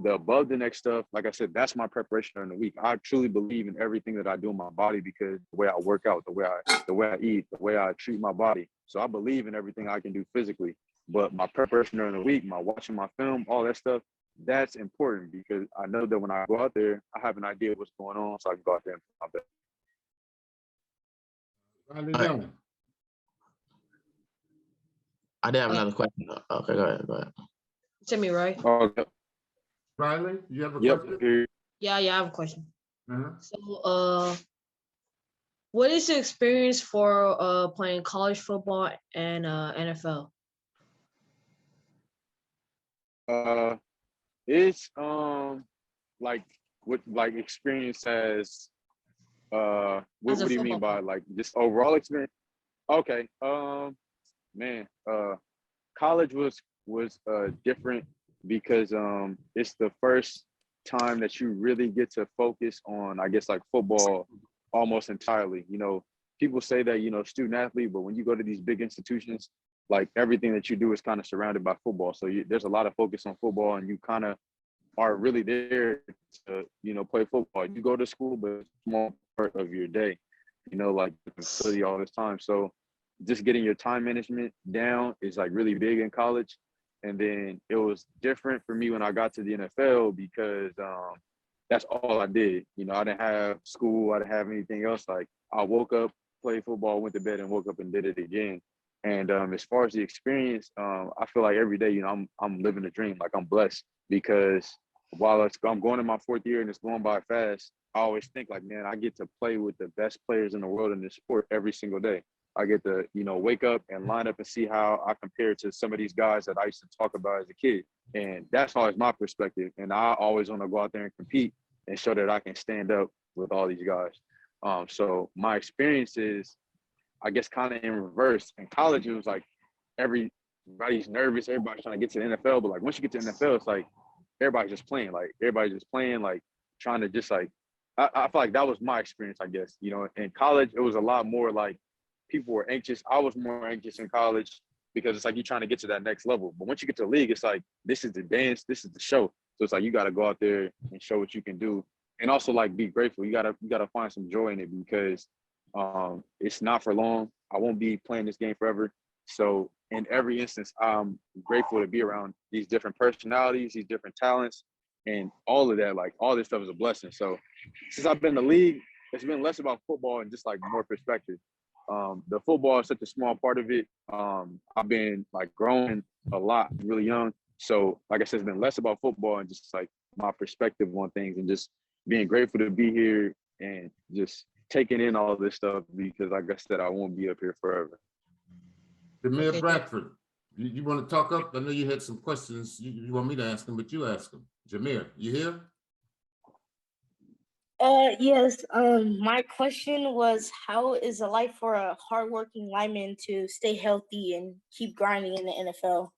the above the neck stuff, like I said, that's my preparation during the week. I truly believe in everything that I do in my body, because the way I work out, the way I eat, the way I treat my body. So I believe in everything I can do physically. But my preparation during the week, my watching my film, all that stuff, that's important, because I know that when I go out there, I have an idea of what's going on, so I can go out there and put my best. I did have another question. Okay, go ahead. To me, right? Riley, you have a question? Yeah, I have a question. So, what is the experience for playing college football and NFL? It's like what experience as what do you mean by like just overall experience? Okay. Man, college was different, because it's the first time that you really get to focus on, I guess, like football almost entirely. You know, people say that, you know, student athlete, but when you go to these big institutions, like everything that you do is kind of surrounded by football. So there's a lot of focus on football, and you kind of are really there to, you know, play football. You go to school, but it's a small part of your day, you know, like you study all this time. So just getting your time management down is like really big in college. And then it was different for me when I got to the NFL because that's all I did. You know, I didn't have school, I didn't have anything else. Like I woke up, played football, went to bed, and woke up and did it again. And as far as the experience, I feel like every day, you know, I'm living a dream. Like I'm blessed because while I'm going in my fourth year and it's going by fast, I always think like, man, I get to play with the best players in the world in this sport every single day. I get to, you know, wake up and line up and see how I compare to some of these guys that I used to talk about as a kid. And that's always my perspective. And I always want to go out there and compete and show that I can stand up with all these guys. So my experience is, I guess, kind of in reverse. In college, it was like everybody's nervous, everybody's trying to get to the NFL. But like once you get to the NFL, it's like everybody's just playing, like trying to just like, I feel like that was my experience, I guess. You know, in college, it was a lot more like people were anxious. I was more anxious in college because it's like you're trying to get to that next level. But once you get to the league, it's like, this is the dance, this is the show. So it's like, you got to go out there and show what you can do. And also like be grateful. You gotta find some joy in it because it's not for long. I won't be playing this game forever. So in every instance, I'm grateful to be around these different personalities, these different talents, and all of that. Like all this stuff is a blessing. So since I've been in the league, it's been less about football and just like more perspective. The football is such a small part of it. I've been like growing a lot, really young. So like I said, it's been less about football and just like my perspective on things and just being grateful to be here and just taking in all this stuff because like I said, I won't be up here forever. Jameer Okay. Bradford, you want to talk up? I know you had some questions you want me to ask them, but you ask them. Jameer, you here? Yes. My question was, how is it like for a hardworking lineman to stay healthy and keep grinding in the NFL?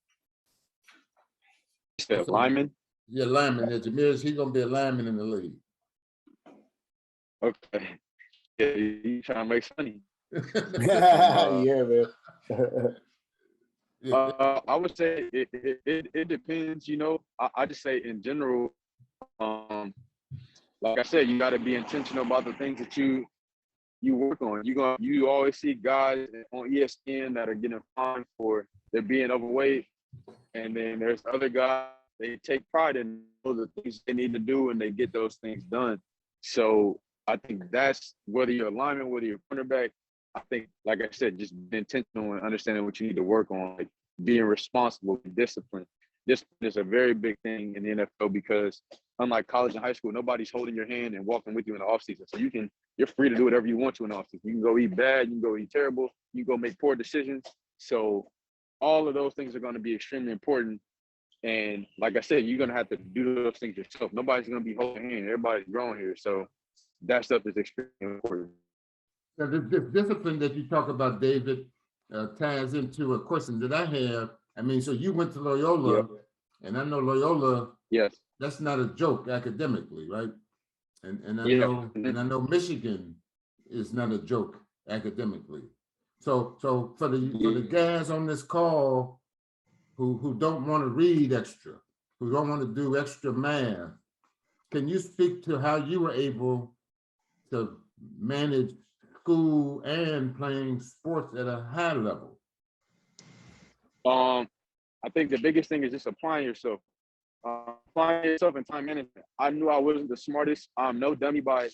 You said lineman? Yeah, lineman. Yeah, Jameer, he's gonna be a lineman in the league. Okay. Yeah, you trying to make money. Yeah, man. I would say it depends, you know. I just say in general, like I said, you got to be intentional about the things that you work on. You always see guys on ESPN that are getting fined for they're being overweight, and then there's other guys they take pride in the things they need to do and they get those things done. So I think that's whether you're a lineman, whether you're a cornerback. I think, like I said, just be intentional and understanding what you need to work on, like being responsible, discipline. Discipline is a very big thing in the NFL because unlike college and high school, nobody's holding your hand and walking with you in the offseason. So you're free to do whatever you want to in the offseason. You can go eat bad, you can go eat terrible, you can go make poor decisions. So all of those things are going to be extremely important. And like I said, you're going to have to do those things yourself. Nobody's going to be holding your hand. Everybody's growing here. So that stuff is extremely important. Now, this discipline that you talk about, David, ties into a question that I have. I mean, so you went to Loyola, Yep. and I know Loyola. Yes. That's not a joke academically, right? And I Yeah. know Michigan is not a joke academically. So for the guys on this call who don't want to read extra, who don't want to do extra math, can you speak to how you were able to manage school and playing sports at a high level? I think the biggest thing is just applying yourself. Applying yourself and time management. I knew I wasn't the smartest. I'm no dummy by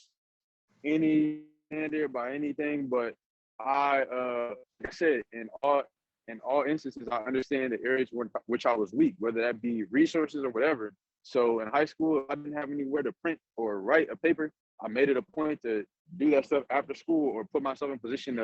any standard, by anything, but like I said, in all instances, I understand the areas which I was weak, whether that be resources or whatever. So in high school, I didn't have anywhere to print or write a paper. I made it a point to do that stuff after school or put myself in position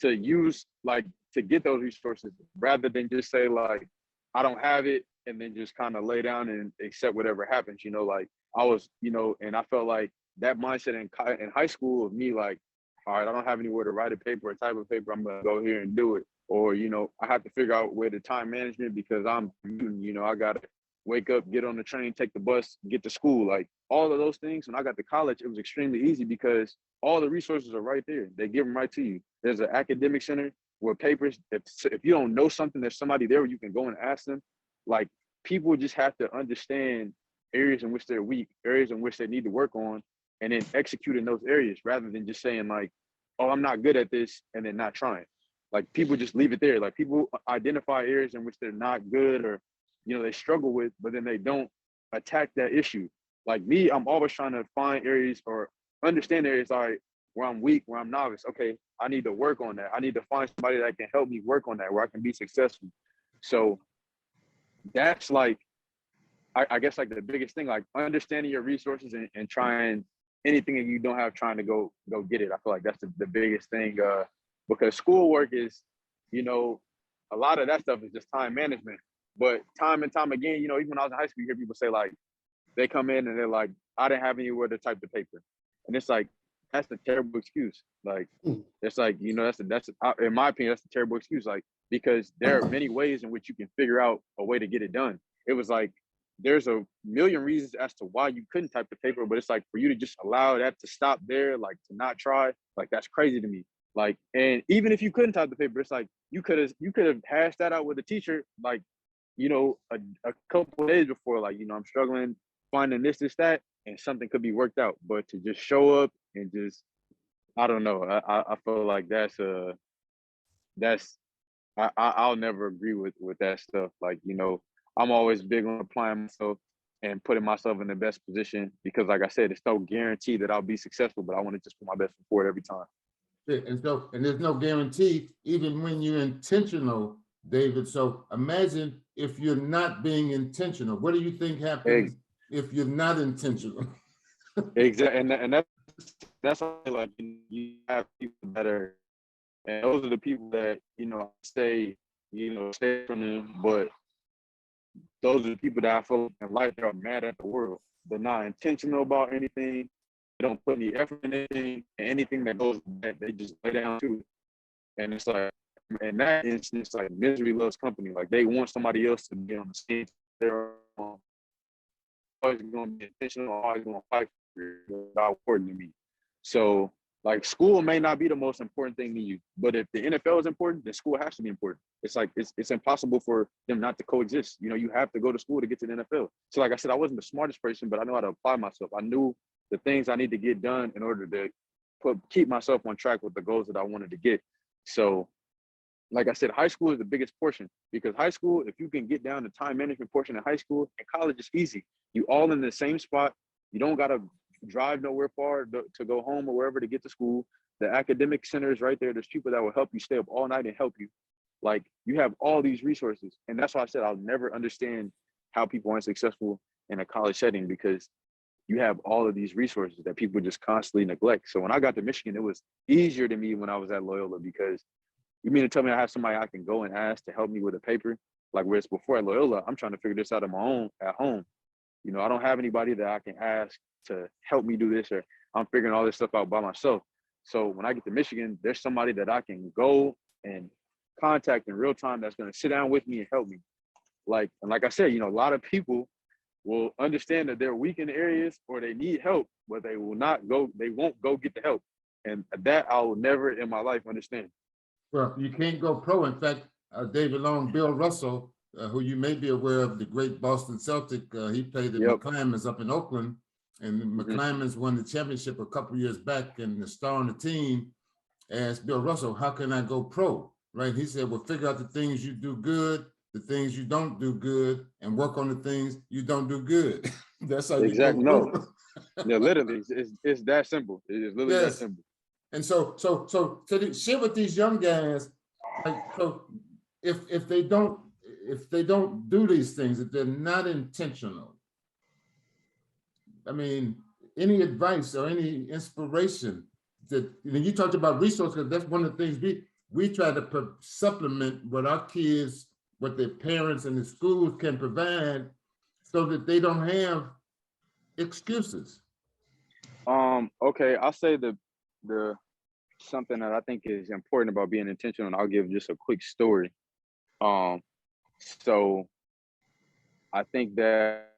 to use, like, to get those resources rather than just say, like, I don't have it and then just kind of lay down and accept whatever happens, you know, like I was, you know, and I felt like that mindset in high school of me, like, all right, I don't have anywhere to write a paper or type of paper, I'm going to go here and do it. Or, you know, I have to figure out where the time management because I'm, you know, I got to wake up, get on the train, take the bus, get to school. Like all of those things. When I got to college, it was extremely easy because all the resources are right there. They give them right to you. There's an academic center where papers, if you don't know something, there's somebody there where you can go and ask them. Like people just have to understand areas in which they're weak, areas in which they need to work on, and then executing those areas rather than just saying like, oh, I'm not good at this, and then not trying. Like people just leave it there. Like people identify areas in which they're not good or, they struggle with, but then they don't attack that issue. Like me, I'm always trying to find areas or understand areas like where I'm weak, where I'm novice. Okay, I need to work on that. I need to find somebody that can help me work on that, where I can be successful. So that's like, I guess like the biggest thing, like understanding your resources and trying anything that you don't have, trying to go get it. I feel like that's the biggest thing, because schoolwork is, a lot of that stuff is just time management. But time and time again, even when I was in high school, you hear people say like, they come in and they're like, I didn't have anywhere to type the paper. And it's like, that's a terrible excuse. Like, it's like, that's in my opinion, that's a terrible excuse. Like, because there are many ways in which you can figure out a way to get it done. It was like, there's a million reasons as to why you couldn't type the paper, but it's like for you to just allow that to stop there, like to not try, like that's crazy to me. Like, and even if you couldn't type the paper, it's like you could have hashed that out with the teacher, like, a couple of days before, like, I'm struggling finding this, that, and something could be worked out. But to just show up and just, I don't know, I feel like I'll never agree with that stuff. Like, I'm always big on applying myself and putting myself in the best position because, like I said, it's no guarantee that I'll be successful, but I want to just put my best foot forward every time. Yeah, and there's no guarantee even when you're intentional, David. So imagine if you're not being intentional. What do you think happens if you're not intentional? Exactly, and that's like you have people that are, and those are the people that stay from them, but those are the people that I feel in life that are mad at the world. They're not intentional about anything. They don't put any effort in anything, and anything that goes bad, they just lay down to it. And it's like, in that instance, like misery loves company. Like they want somebody else to be on the same. They're always going to be intentional, always going to fight for it without important to me. So, like, school may not be the most important thing to you, but if the NFL is important, then school has to be important. It's like it's impossible for them not to coexist. You have to go to school to get to the NFL. So, like I said, I wasn't the smartest person, but I know how to apply myself. I knew the things I need to get done in order to keep myself on track with the goals that I wanted to get. So, like I said, high school is the biggest portion because high school, if you can get down the time management portion in high school, and college is easy. You all in the same spot. You don't got to drive nowhere far to go home or wherever to get to school. The academic center is right there. There's people that will help you stay up all night and help you. Like, you have all these resources. And that's why I said I'll never understand how people aren't successful in a college setting because you have all of these resources that people just constantly neglect. So when I got to Michigan, it was easier to me when I was at Loyola because you mean to tell me I have somebody I can go and ask to help me with a paper? Like, whereas before at Loyola, I'm trying to figure this out on my own at home. I don't have anybody that I can ask to help me do this, or I'm figuring all this stuff out by myself. So when I get to Michigan, there's somebody that I can go and contact in real time that's going to sit down with me and help me. Like I said, a lot of people will understand that they're weak in the areas or they need help, but they won't go get the help. And that I will never in my life understand. Well, you can't go pro. In fact, David Long, Bill Russell, who you may be aware of, the great Boston Celtic, he played at McClamans up in Oakland, and McClamans won the championship a couple of years back, and the star on the team asked Bill Russell, how can I go pro? Right? He said, well, figure out the things you do good, the things you don't do good, and work on the things you don't do good. That's how you go pro. No. Yeah, literally, it's that simple. It is literally that simple. And so share with these young guys, like, so if they don't do these things, if they're not intentional, I mean, any advice or any inspiration that you talked about resources, that's one of the things we try to supplement what our kids, what their parents and the schools can provide so that they don't have excuses. Okay, I'll say the something that I think is important about being intentional, and I'll give just a quick story. So I think that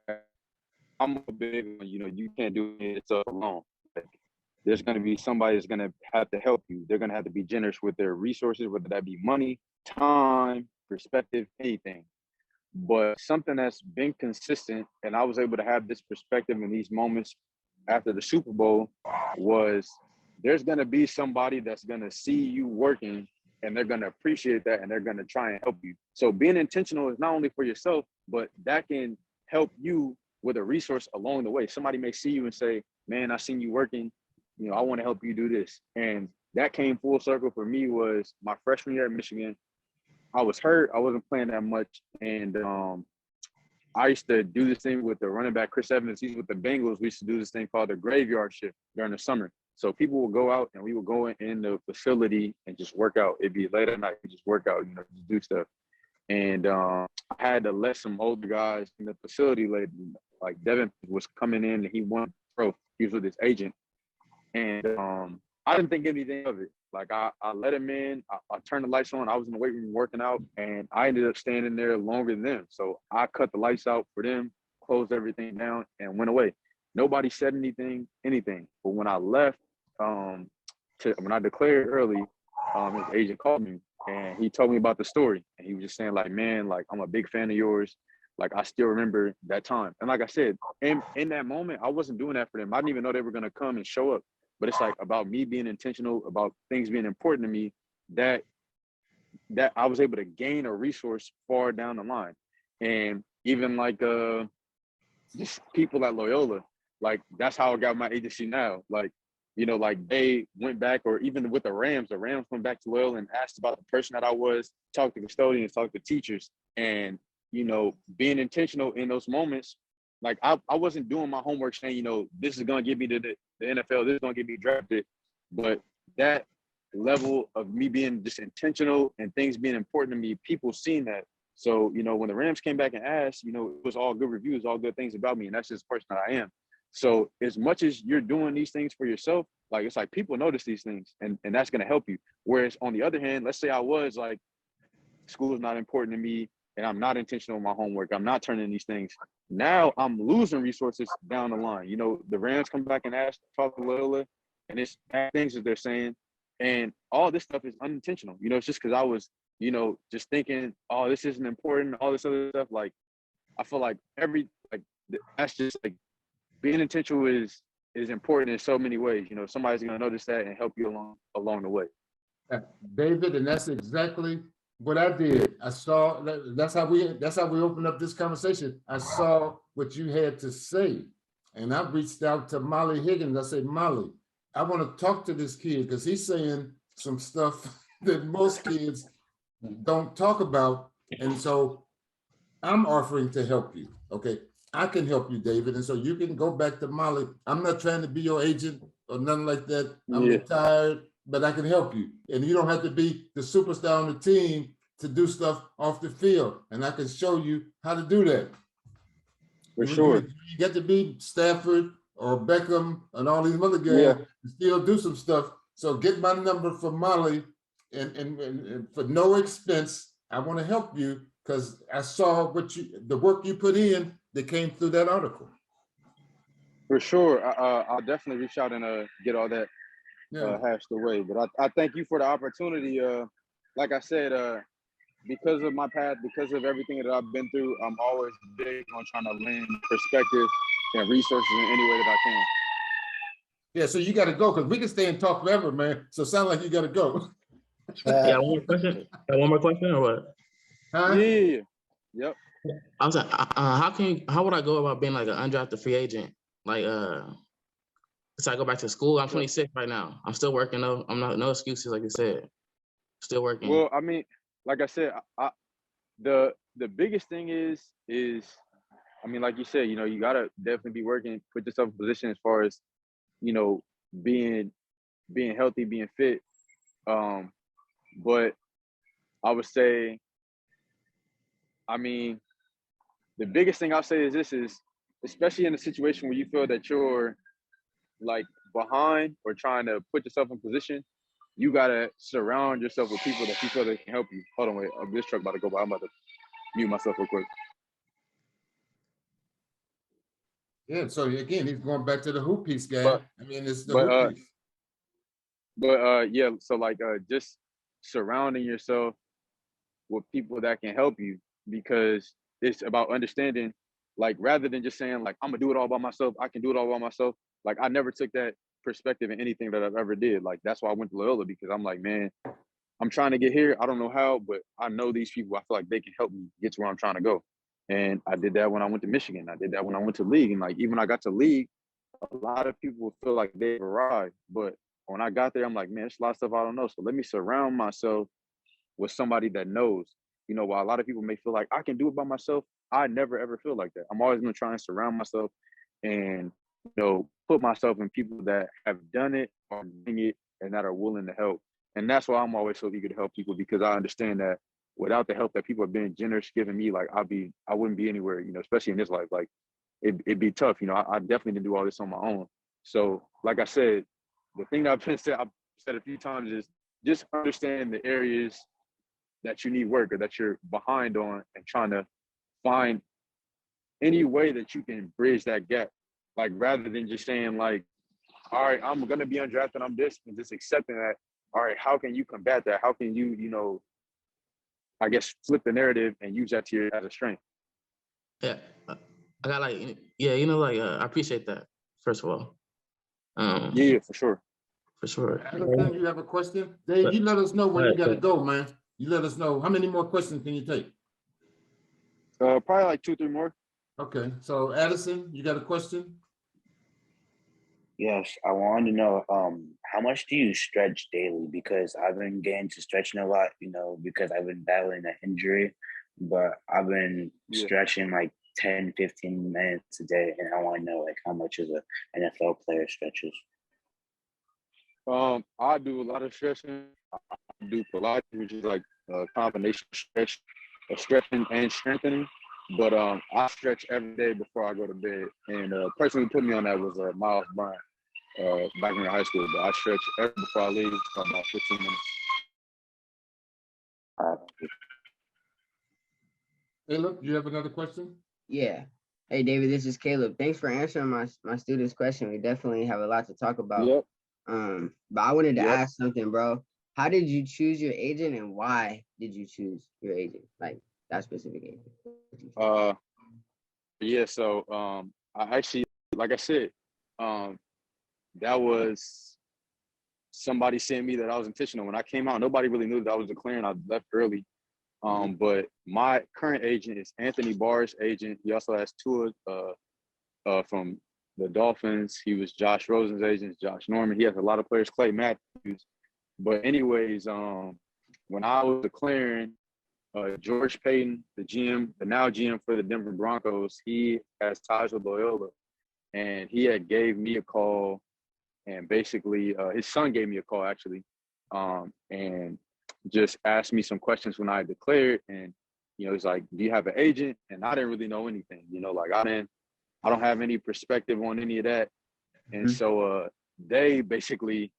I'm a big one, you can't do it alone. Like, there's going to be somebody that's going to have to help you. They're going to have to be generous with their resources, whether that be money, time, perspective, anything. But something that's been consistent, and I was able to have this perspective in these moments after the Super Bowl, was there's going to be somebody that's going to see you working and they're going to appreciate that and they're going to try and help you. So being intentional is not only for yourself, but that can help you with a resource along the way. Somebody may see you and say, man, I seen you working, you know, I want to help you do this. And that came full circle for me was my freshman year at Michigan. I was hurt. I wasn't playing that much. And I used to do this thing with the running back, Chris Evans. He's with the Bengals. We used to do this thing called the graveyard shift during the summer. So people would go out and we would go in the facility and just work out. It'd be late at night, we just work out, you know, just do stuff. And I had to let some older guys in the facility, like Devin was coming in and he wanted pro. He was with his agent. And I didn't think anything of it. Like I let him in, I turned the lights on. I was in the weight room working out and I ended up standing there longer than them. So I cut the lights out for them, closed everything down and went away. Nobody said anything. But when I left, when I declared early, his agent called me and he told me about the story. And he was just saying like, man, like I'm a big fan of yours. Like I still remember that time. And like I said, in that moment, I wasn't doing that for them. I didn't even know they were gonna come and show up. But it's like about me being intentional, about things being important to me, that I was able to gain a resource far down the line. And even like just people at Loyola, like that's how I got my agency now. Like, you know, like they went back, or even with the Rams went back to Loyola and asked about the person that I was, talked to custodians, talked to teachers, and, you know, being intentional in those moments. Like I wasn't doing my homework saying, you know, this is going to get me to the NFL, this is going to get me drafted. But that level of me being just intentional and things being important to me, people seeing that. So, you know, when the Rams came back and asked, you know, it was all good reviews, all good things about me. And that's just the person that I am. So as much as you're doing these things for yourself, like it's like people notice these things and that's going to help you. Whereas on the other hand, let's say I was like, school is not important to me and I'm not intentional with my homework, I'm not turning these things. Now I'm losing resources down the line. You know, the Rams come back and ask, talk to Loyola, and it's bad things that they're saying. And all this stuff is unintentional. You know, it's just because I was, you know, just thinking, oh, this isn't important, all this other stuff. Like, I feel like that's just like being intentional is important in so many ways. You know, somebody's gonna notice that and help you along the way. David, and that's exactly what I did. I saw that's how we opened up this conversation. I saw what you had to say, and I reached out to Molly Higgins. I said, Molly, I want to talk to this kid because he's saying some stuff that most kids don't talk about, and so I'm offering to help you. Okay, I can help you, David, and so you can go back to Molly. I'm not trying to be your agent or nothing like that. I'm retired, but I can help you. And you don't have to be the superstar on the team to do stuff off the field. And I can show you how to do that. For sure. You get to be Stafford or Beckham and all these other guys and still do some stuff. So get my number for Molly and for no expense. I want to help you because I saw the work you put in that came through that article. For sure. I'll definitely reach out and get all that hashed away. But I thank you for the opportunity. Like I said, because of my path, because of everything that I've been through, I'm always big on trying to lend perspective and resources in any way that I can. Yeah, so you got to go because we can stay and talk forever, man. So it sounds like you got to go. Yeah, one more question. One more question or what? Huh? Yeah. Yep. I was like, how would I go about being like an undrafted free agent? Like, so I go back to school. I'm 26 right now. I'm still working though. I'm not, no excuses, like you said. Still working. Well, I mean, like I said, the biggest thing is, I mean, like you said, you know, you gotta definitely be working, put yourself in position as far as, you know, being healthy, being fit. But I would say, I mean, the biggest thing I'll say is this is, especially in a situation where you feel that you're like behind or trying to put yourself in position, you gotta surround yourself with people that you feel that can help you. Hold on, wait, this truck about to go by. I'm about to mute myself real quick. Yeah, so again, he's going back to the hoop piece guy. I mean, it's the hoop piece. But yeah, so like just surrounding yourself with people that can help you, because it's about understanding, like, rather than just saying like, I'm gonna do it all by myself, I can do it all by myself. Like, I never took that perspective in anything that I've ever did. Like, that's why I went to Loyola, because I'm like, man, I'm trying to get here. I don't know how, but I know these people. I feel like they can help me get to where I'm trying to go. And I did that when I went to Michigan. I did that when I went to league. And like, even when I got to league, a lot of people feel like they've arrived. But when I got there, I'm like, man, there's a lot of stuff I don't know. So let me surround myself with somebody that knows. You know, while a lot of people may feel like I can do it by myself, I never ever feel like that. I'm always gonna try and surround myself and, you know, put myself in people that have done it or doing it and that are willing to help. And that's why I'm always so eager to help people, because I understand that without the help that people have been generous giving me, like I wouldn't be anywhere, you know, especially in this life. Like it'd be tough, you know. I definitely didn't do all this on my own. So like I said, the thing that I've said a few times is just understand the areas that you need work or that you're behind on, and trying to find any way that you can bridge that gap. Like, rather than just saying like, all right, I'm gonna be undrafted, I'm this, and just accepting that. All right, how can you combat that? How can you, you know, I guess flip the narrative and use that to your as a strength? Yeah, I got like, yeah, you know, like I appreciate that. First of all, Yeah, for sure. for sure. Addison, you have a question? Dave, you let us know when you gotta go, man. You let us know. How many more questions can you take? Probably like 2-3 more. Okay, so Addison, you got a question? Yes, I wanted to know how much do you stretch daily? Because I've been getting to stretching a lot, you know, because I've been battling an injury, but I've been stretching like 10, 15 minutes a day, and I want to know like how much is a NFL player stretches. I do a lot of stretching. I do Pilates, which is like a combination of stretching and strengthening. But I stretch every day before I go to bed. And the person who put me on that was Miles Bryant back in high school. But I stretch every before I leave for about 15 minutes. Caleb, do you have another question? Yeah. Hey, David, this is Caleb. Thanks for answering my student's question. We definitely have a lot to talk about. Yep. But I wanted to ask something, bro. How did you choose your agent, and why did you choose your agent? Like that specific agent? Yeah, so I actually, like I said, that was somebody sent me that I was intentional. When I came out, nobody really knew that I was declaring. I left early. But my current agent is Anthony Barr's agent. He also has Tua from the Dolphins. He was Josh Rosen's agent, Josh Norman. He has a lot of players, Clay Matthews. But anyways, when I was declaring, George Payton, the GM, the now GM for the Denver Broncos, he has ties with Loyola. And he had gave me a call, and basically his son gave me a call actually, and just asked me some questions when I declared. And, you know, he's like, do you have an agent? And I didn't really know anything, you know, like I don't have any perspective on any of that. And so they basically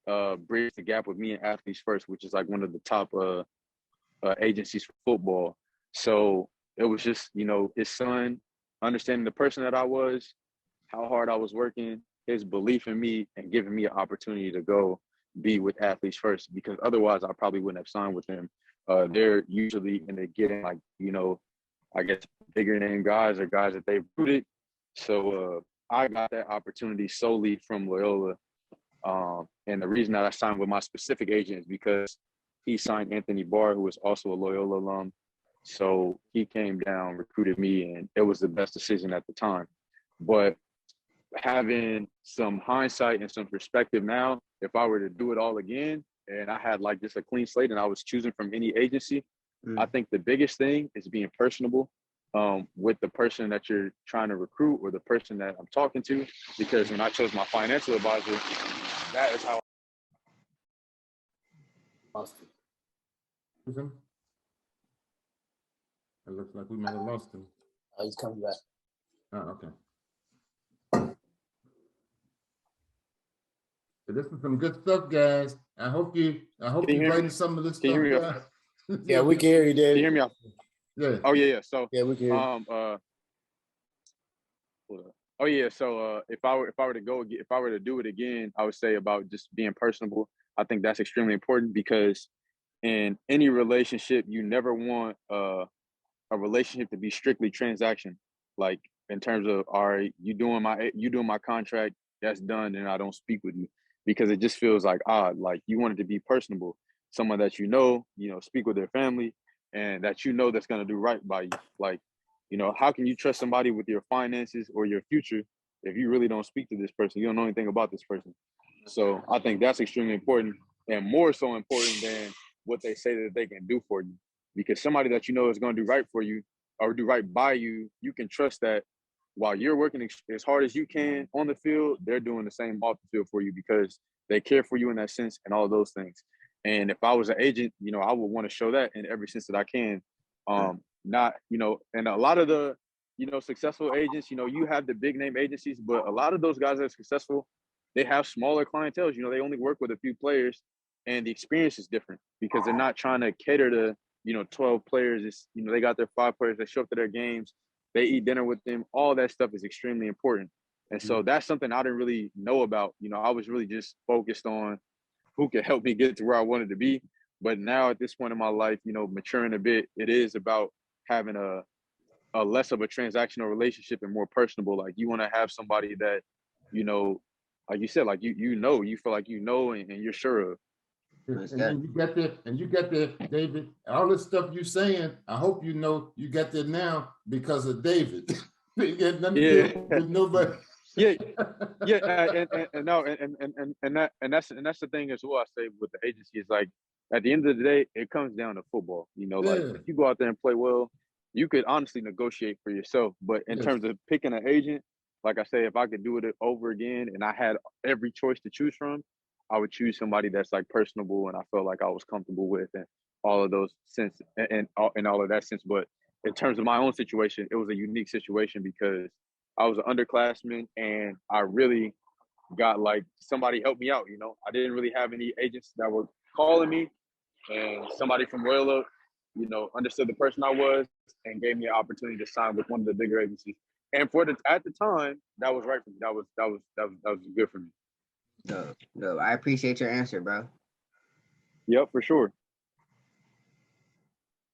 bridged the gap with me and Athletes First, which is like one of the top agencies for football. So it was just, you know, his son understanding the person that I was, how hard I was working, his belief in me, and giving me an opportunity to go be with Athletes First, because otherwise I probably wouldn't have signed with them. They're usually in the getting, like, you know, I guess bigger name guys or guys that they've recruited. So I got that opportunity solely from Loyola. And the reason that I signed with my specific agent is because he signed Anthony Barr, who was also a Loyola alum. So he came down, recruited me, and it was the best decision at the time. But having some hindsight and some perspective now, if I were to do it all again and I had like just a clean slate and I was choosing from any agency, I think the biggest thing is being personable with the person that you're trying to recruit or the person that I'm talking to. Because when I chose my financial advisor, that is how. It looks like we might have lost him. Oh, he's coming back. Oh, okay. So this is some good stuff, guys. I hope you're writing some of this stuff down. Yeah, we can hear you, David. Can you hear me out? Yeah. Oh yeah. So yeah, we can hear you. So if I were to do it again, I would say about just being personable. I think that's extremely important, because in any relationship, you never want a a relationship to be strictly transaction, like in terms of, all right, you doing my contract, that's done, and I don't speak with you, because it just feels like odd. Like you want it to be personable, someone that speak with their family, and that that's gonna do right by you. Like, how can you trust somebody with your finances or your future if you really don't speak to this person? You don't know anything about this person. So I think that's extremely important, and more so important than what they say that they can do for you. Because somebody that is going to do right for you or do right by you, you can trust that while you're working as hard as you can on the field, they're doing the same off the field for you, because they care for you in that sense and all of those things. And if I was an agent, I would want to show that in every sense that I can. And a lot of the, successful agents, you have the big name agencies, but a lot of those guys that are successful, they have smaller clientele. They only work with a few players, and the experience is different because they're not trying to cater to 12 players. It's, they got their 5 players that show up to their games, they eat dinner with them. All that stuff is extremely important. And so that's something I didn't really know about. I was really just focused on who could help me get to where I wanted to be. But now at this point in my life, maturing a bit, it is about having a less of a transactional relationship and more personable. Like you want to have somebody that, like you said, like you feel like and you're sure of. And you get there, David. All the stuff you saying, I hope you get there now because of David. You get nothing to do with nobody. Yeah, and that's the thing as well. I say with the agency is like at the end of the day, it comes down to football. Like if you go out there and play well, you could honestly negotiate for yourself. But in terms of picking an agent, like I say, if I could do it over again and I had every choice to choose from, I would choose somebody that's like personable and I felt like I was comfortable with, and all of those sense and all of that sense. But in terms of my own situation, it was a unique situation because I was an underclassman and I really got like somebody helped me out. I didn't really have any agents that were calling me, and somebody from Loyola, understood the person I was and gave me an opportunity to sign with one of the bigger agencies. And at the time, that was right for me. That was good for me. No, I appreciate your answer, bro. Yep, for sure.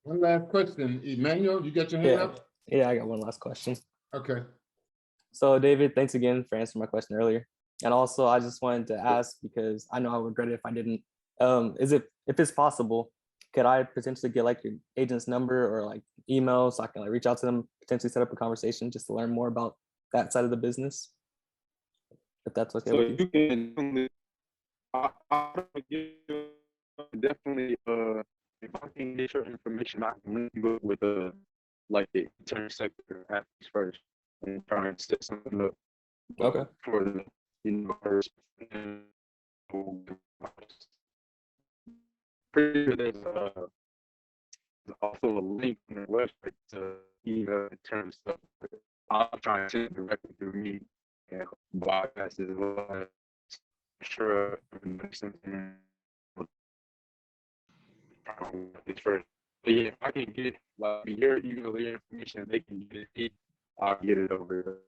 One last question, Emmanuel, you got your hand up? Yeah, I got one last question. Okay. So David, thanks again for answering my question earlier. And also I just wanted to ask, because I know I would regret it if I didn't, if it's possible, could I potentially get like your agent's number or like email so I can like reach out to them, potentially set up a conversation just to learn more about that side of the business? If that's okay with you. Definitely, if I can get your information, I can link you up with like the intern sector athletes first and try and set something up. Okay. For the first. Pretty sure there's also a link on the website to email intern stuff. I'll try and send it directly through me and bypass as well. Sure, something. First. But yeah, if I can get like your email, your information, they can get it. I'll get it over.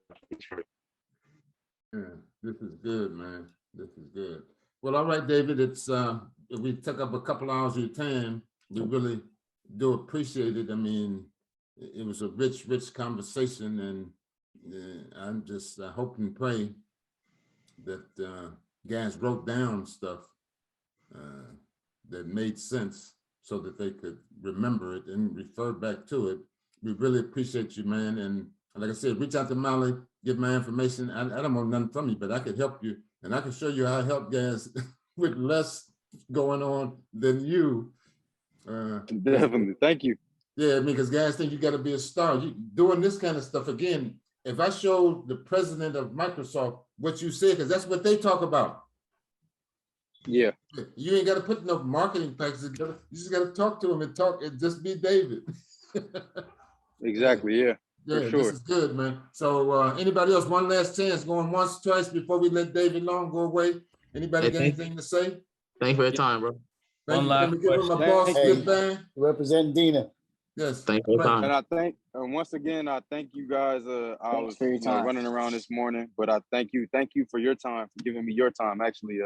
Yeah, this is good, man. This is good. Well, all right, David. It's we took up a couple hours of your time. We really do appreciate it. I mean, it was a rich conversation, and I'm just hope and pray that guys wrote down stuff that made sense so that they could remember it and refer back to it. We really appreciate you, man. And like I said, reach out to Molly, get my information. I don't want nothing from you, but I could help you, and I can show you how to help guys with less going on than you. Definitely, thank you. Yeah, I mean, because guys think you got to be a star. You doing this kind of stuff again. If I showed the president of Microsoft what you said, because that's what they talk about. Yeah. You ain't got to put no marketing practices. You just got to talk to him and talk and just be David. Exactly. Yeah. Yeah, sure. This is good, man. So anybody else, one last chance, going once, twice before we let David Long go away. Anybody got anything to say? Thank you for your time, bro. Thank you. Let me give him a boss goodbye. Represent Dina. Yes. Thank you for your time. And once again, I thank you guys. I was running around this morning, but I thank you for your time, for giving me your time. Actually,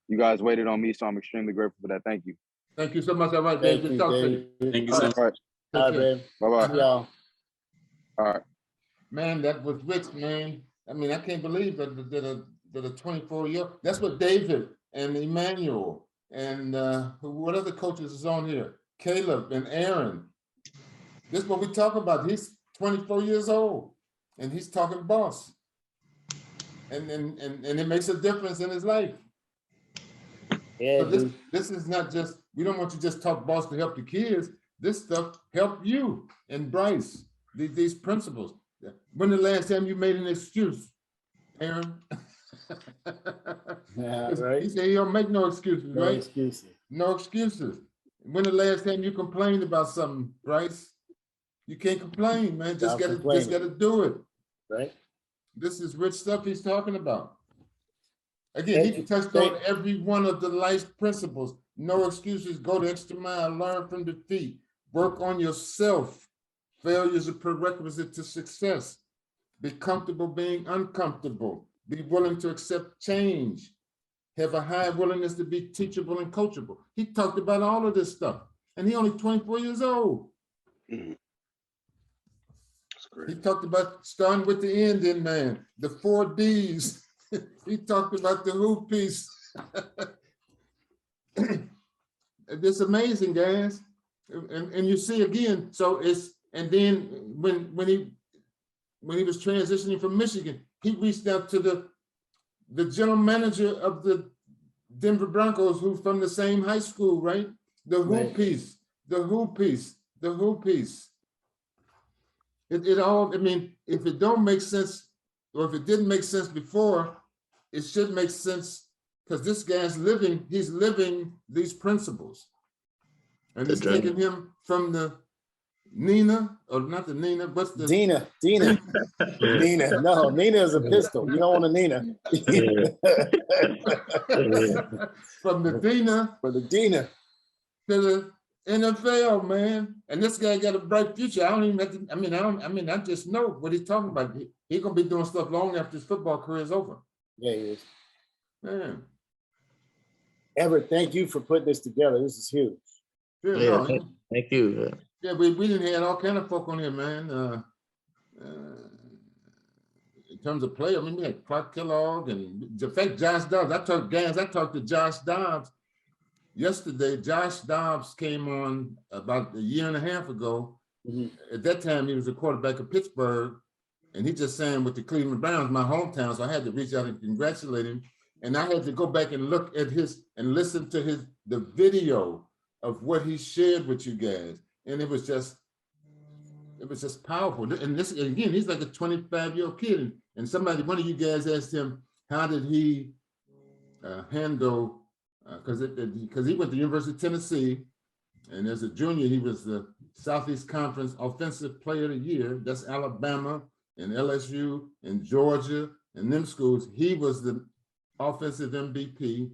you guys waited on me, so I'm extremely grateful for that. Thank you. Thank you so much. All right, David. Talk to you. Thank you so much. All right, man. Bye-bye. See y'all. All right. Man, that was rich, man. I mean, I can't believe that a 24-year, that's what David and Emmanuel and what other coaches is on here? Caleb and Aaron. This is what we talk about. He's 24 years old and he's talking boss. And it makes a difference in his life. Yeah, so this is not just, we don't want you to just talk boss to help the kids. This stuff help you and Bryce, these principles. When the last time you made an excuse, Aaron? Yeah, right. He said he don't make no excuses, No right? excuses. No excuses. When the last time you complained about something, Bryce? You can't complain, man. Just gotta do it. Right. This is rich stuff he's talking about. Again, he touched on every one of the life principles. No excuses. Go the extra mile. Learn from defeat. Work on yourself. Failure is a prerequisite to success. Be comfortable being uncomfortable. Be willing to accept change. Have a high willingness to be teachable and coachable. He talked about all of this stuff, and he only 24 years old. Mm-hmm. He talked about starting with the end in man, the 4 Ds. He talked about the who piece. It's amazing, guys. And you see again, so it's, and then when he was transitioning from Michigan, he reached out to the general manager of the Denver Broncos, who's from the same high school, right? The who piece, the who piece, the who piece. It all, I mean, if it don't make sense, or if it didn't make sense before, it should make sense, because this guy's he's living these principles. And it's taking him from the Nina, or not the Nina, what's the? Dina. Nina. No, Nina is a pistol. You don't want a Nina. From the Dina. For the Dina. To the NFL, man. And this guy got a bright future. I don't even have to, I just know what he's talking about. He's gonna be doing stuff long after his football career is over. Yeah, he is. Man. Everett, thank you for putting this together. This is huge. Yeah, thank you. Yeah, we didn't have all kind of folk on here, man. In terms of play, I mean, we had Clark Kellogg and in fact, Josh Dobbs. I talked to Josh Dobbs yesterday. Josh Dobbs came on about a year and a half ago. Mm-hmm. At that time, he was a quarterback of Pittsburgh, and he just signed with the Cleveland Browns, my hometown. So I had to reach out and congratulate him. And I had to go back and look at and listen to the video of what he shared with you guys. And it was just powerful. And this, again, he's like a 25-year-old kid. And one of you guys asked him, how did he handle, because he went to the University of Tennessee, and as a junior, he was the Southeast Conference Offensive Player of the Year. That's Alabama and LSU and Georgia and them schools. He was the offensive MVP,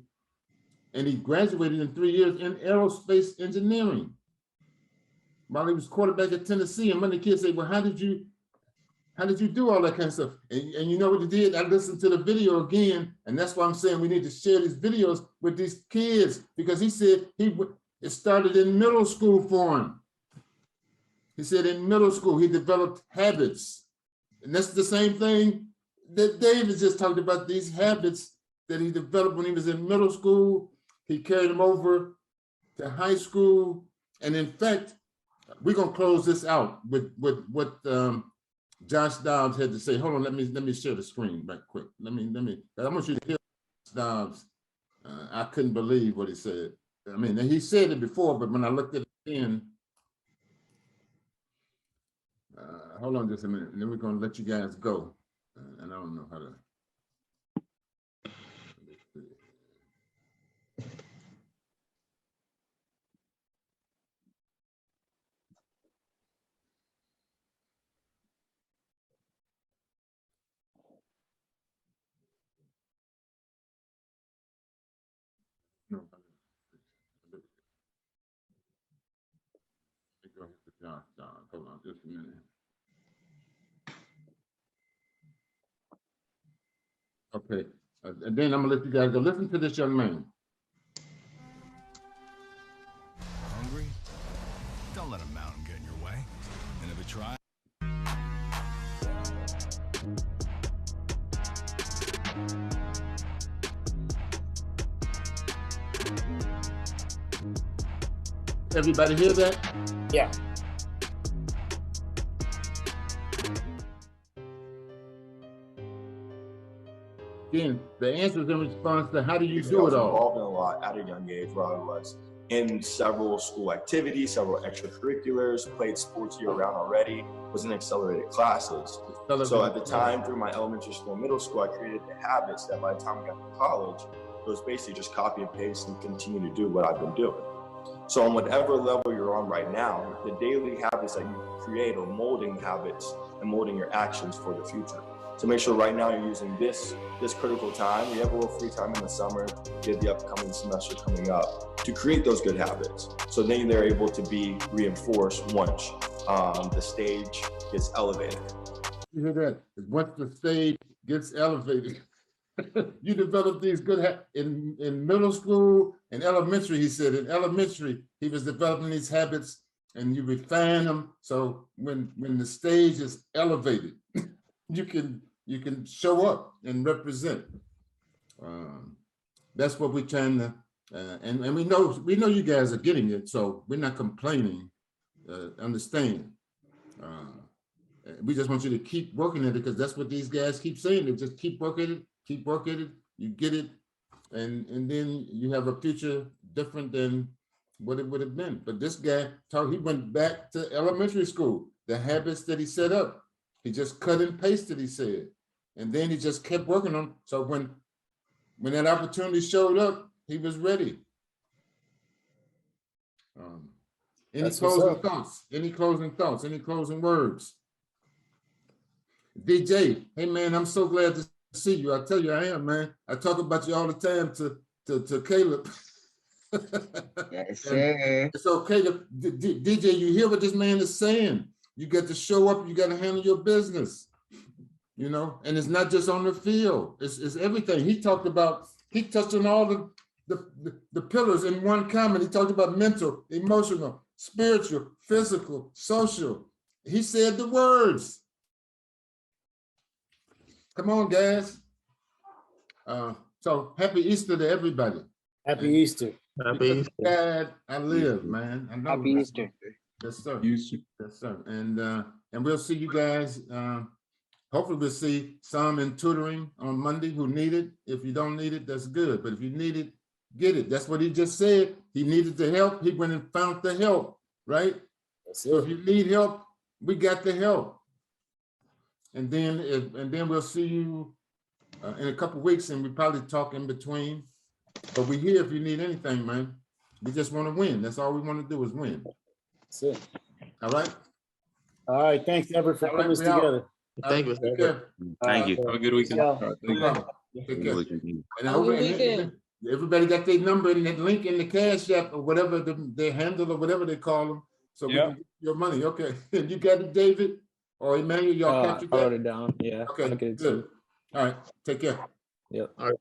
and he graduated in 3 years in aerospace engineering while he was quarterback at Tennessee. And when the kids say, well, how did you do all that kind of stuff? And you know what he did? I listened to the video again, and that's why I'm saying we need to share these videos with these kids, because he said it started in middle school for him. He said in middle school, he developed habits. And that's the same thing that David just talked about, these habits that he developed when he was in middle school. He carried them over to high school. And in fact, we're gonna close this out with what Josh Dobbs had to say. Hold on, let me share the screen right quick. I want you to hear Dobbs. I couldn't believe what he said. I mean, he said it before, but when I looked at it again, hold on just a minute, and then we're gonna let you guys go. And I don't know how to. No. Go ahead to Josh Dobbs. Hold on just a minute. Okay, and then I'm gonna let you guys go. Listen to this young man. Hungry? Don't let a mountain get in your way. try. Everybody hear that? Yeah. Again, the answer is in response to how do you I do was it all? involved in a lot at a young age, where I was in several school activities, several extracurriculars, played sports year round already, was in accelerated classes. So at the time, through my elementary school and middle school, I created the habits that by the time I got to college, it was basically just copy and paste and continue to do what I've been doing. So on whatever level you're on right now, the daily habits that you create are molding habits and molding your actions for the future. So make sure right now you're using this critical time. We have a little free time in the summer, you have the upcoming semester coming up, to create those good habits. So then they're able to be reinforced once the stage gets elevated. You hear that? Once the stage gets elevated, you develop these good in middle school and elementary. He said in elementary he was developing these habits, and you refine them. So when the stage is elevated, you can show up and represent. That's what we're trying to, and we know you guys are getting it. So we're not complaining. Understand. We just want you to keep working at it, because that's what these guys keep saying. They just keep working it, you get it, and then you have a future different than what it would have been. But this guy he went back to elementary school, the habits that he set up, he just cut and pasted, he said, and then he just kept working on. So when that opportunity showed up, he was ready. Any closing thoughts? Any closing thoughts? Any closing words? DJ, hey man, I'm so glad to see you. I tell you I am, man. I talk about you all the time to Caleb. Yes, sir. So Caleb, DJ, you hear what this man is saying. You get to show up, you got to handle your business, you know, and it's not just on the field, it's everything. He touched on all the pillars in one comment. He talked about mental, emotional, spiritual, physical, social. He said the words. Come on, guys. So happy Easter to everybody. Happy Easter. Happy Easter. God, I live, man. I know. Happy Easter. Yes, sir. Yes, sir. And we'll see you guys. Hopefully we'll see some in tutoring on Monday who need it. If you don't need it, that's good. But if you need it, get it. That's what he just said. He needed the help. He went and found the help, right? So if you need help, we got the help. And then we'll see you in a couple of weeks, and we probably talk in between. But we're here if you need anything, man. We just want to win. That's all we want to do is win. That's it. All right. All right. Thanks, Everett, for putting this together. Thank you. Thank you. Have a good weekend. Take care. And everybody got their number and that link in the Cash App or whatever, their handle or whatever they call them. So we can get your money. Okay. You got it, David? Or Emmanuel, y'all captured that? I wrote it down. Yeah. Okay, good. All right. Take care. Yep. All right.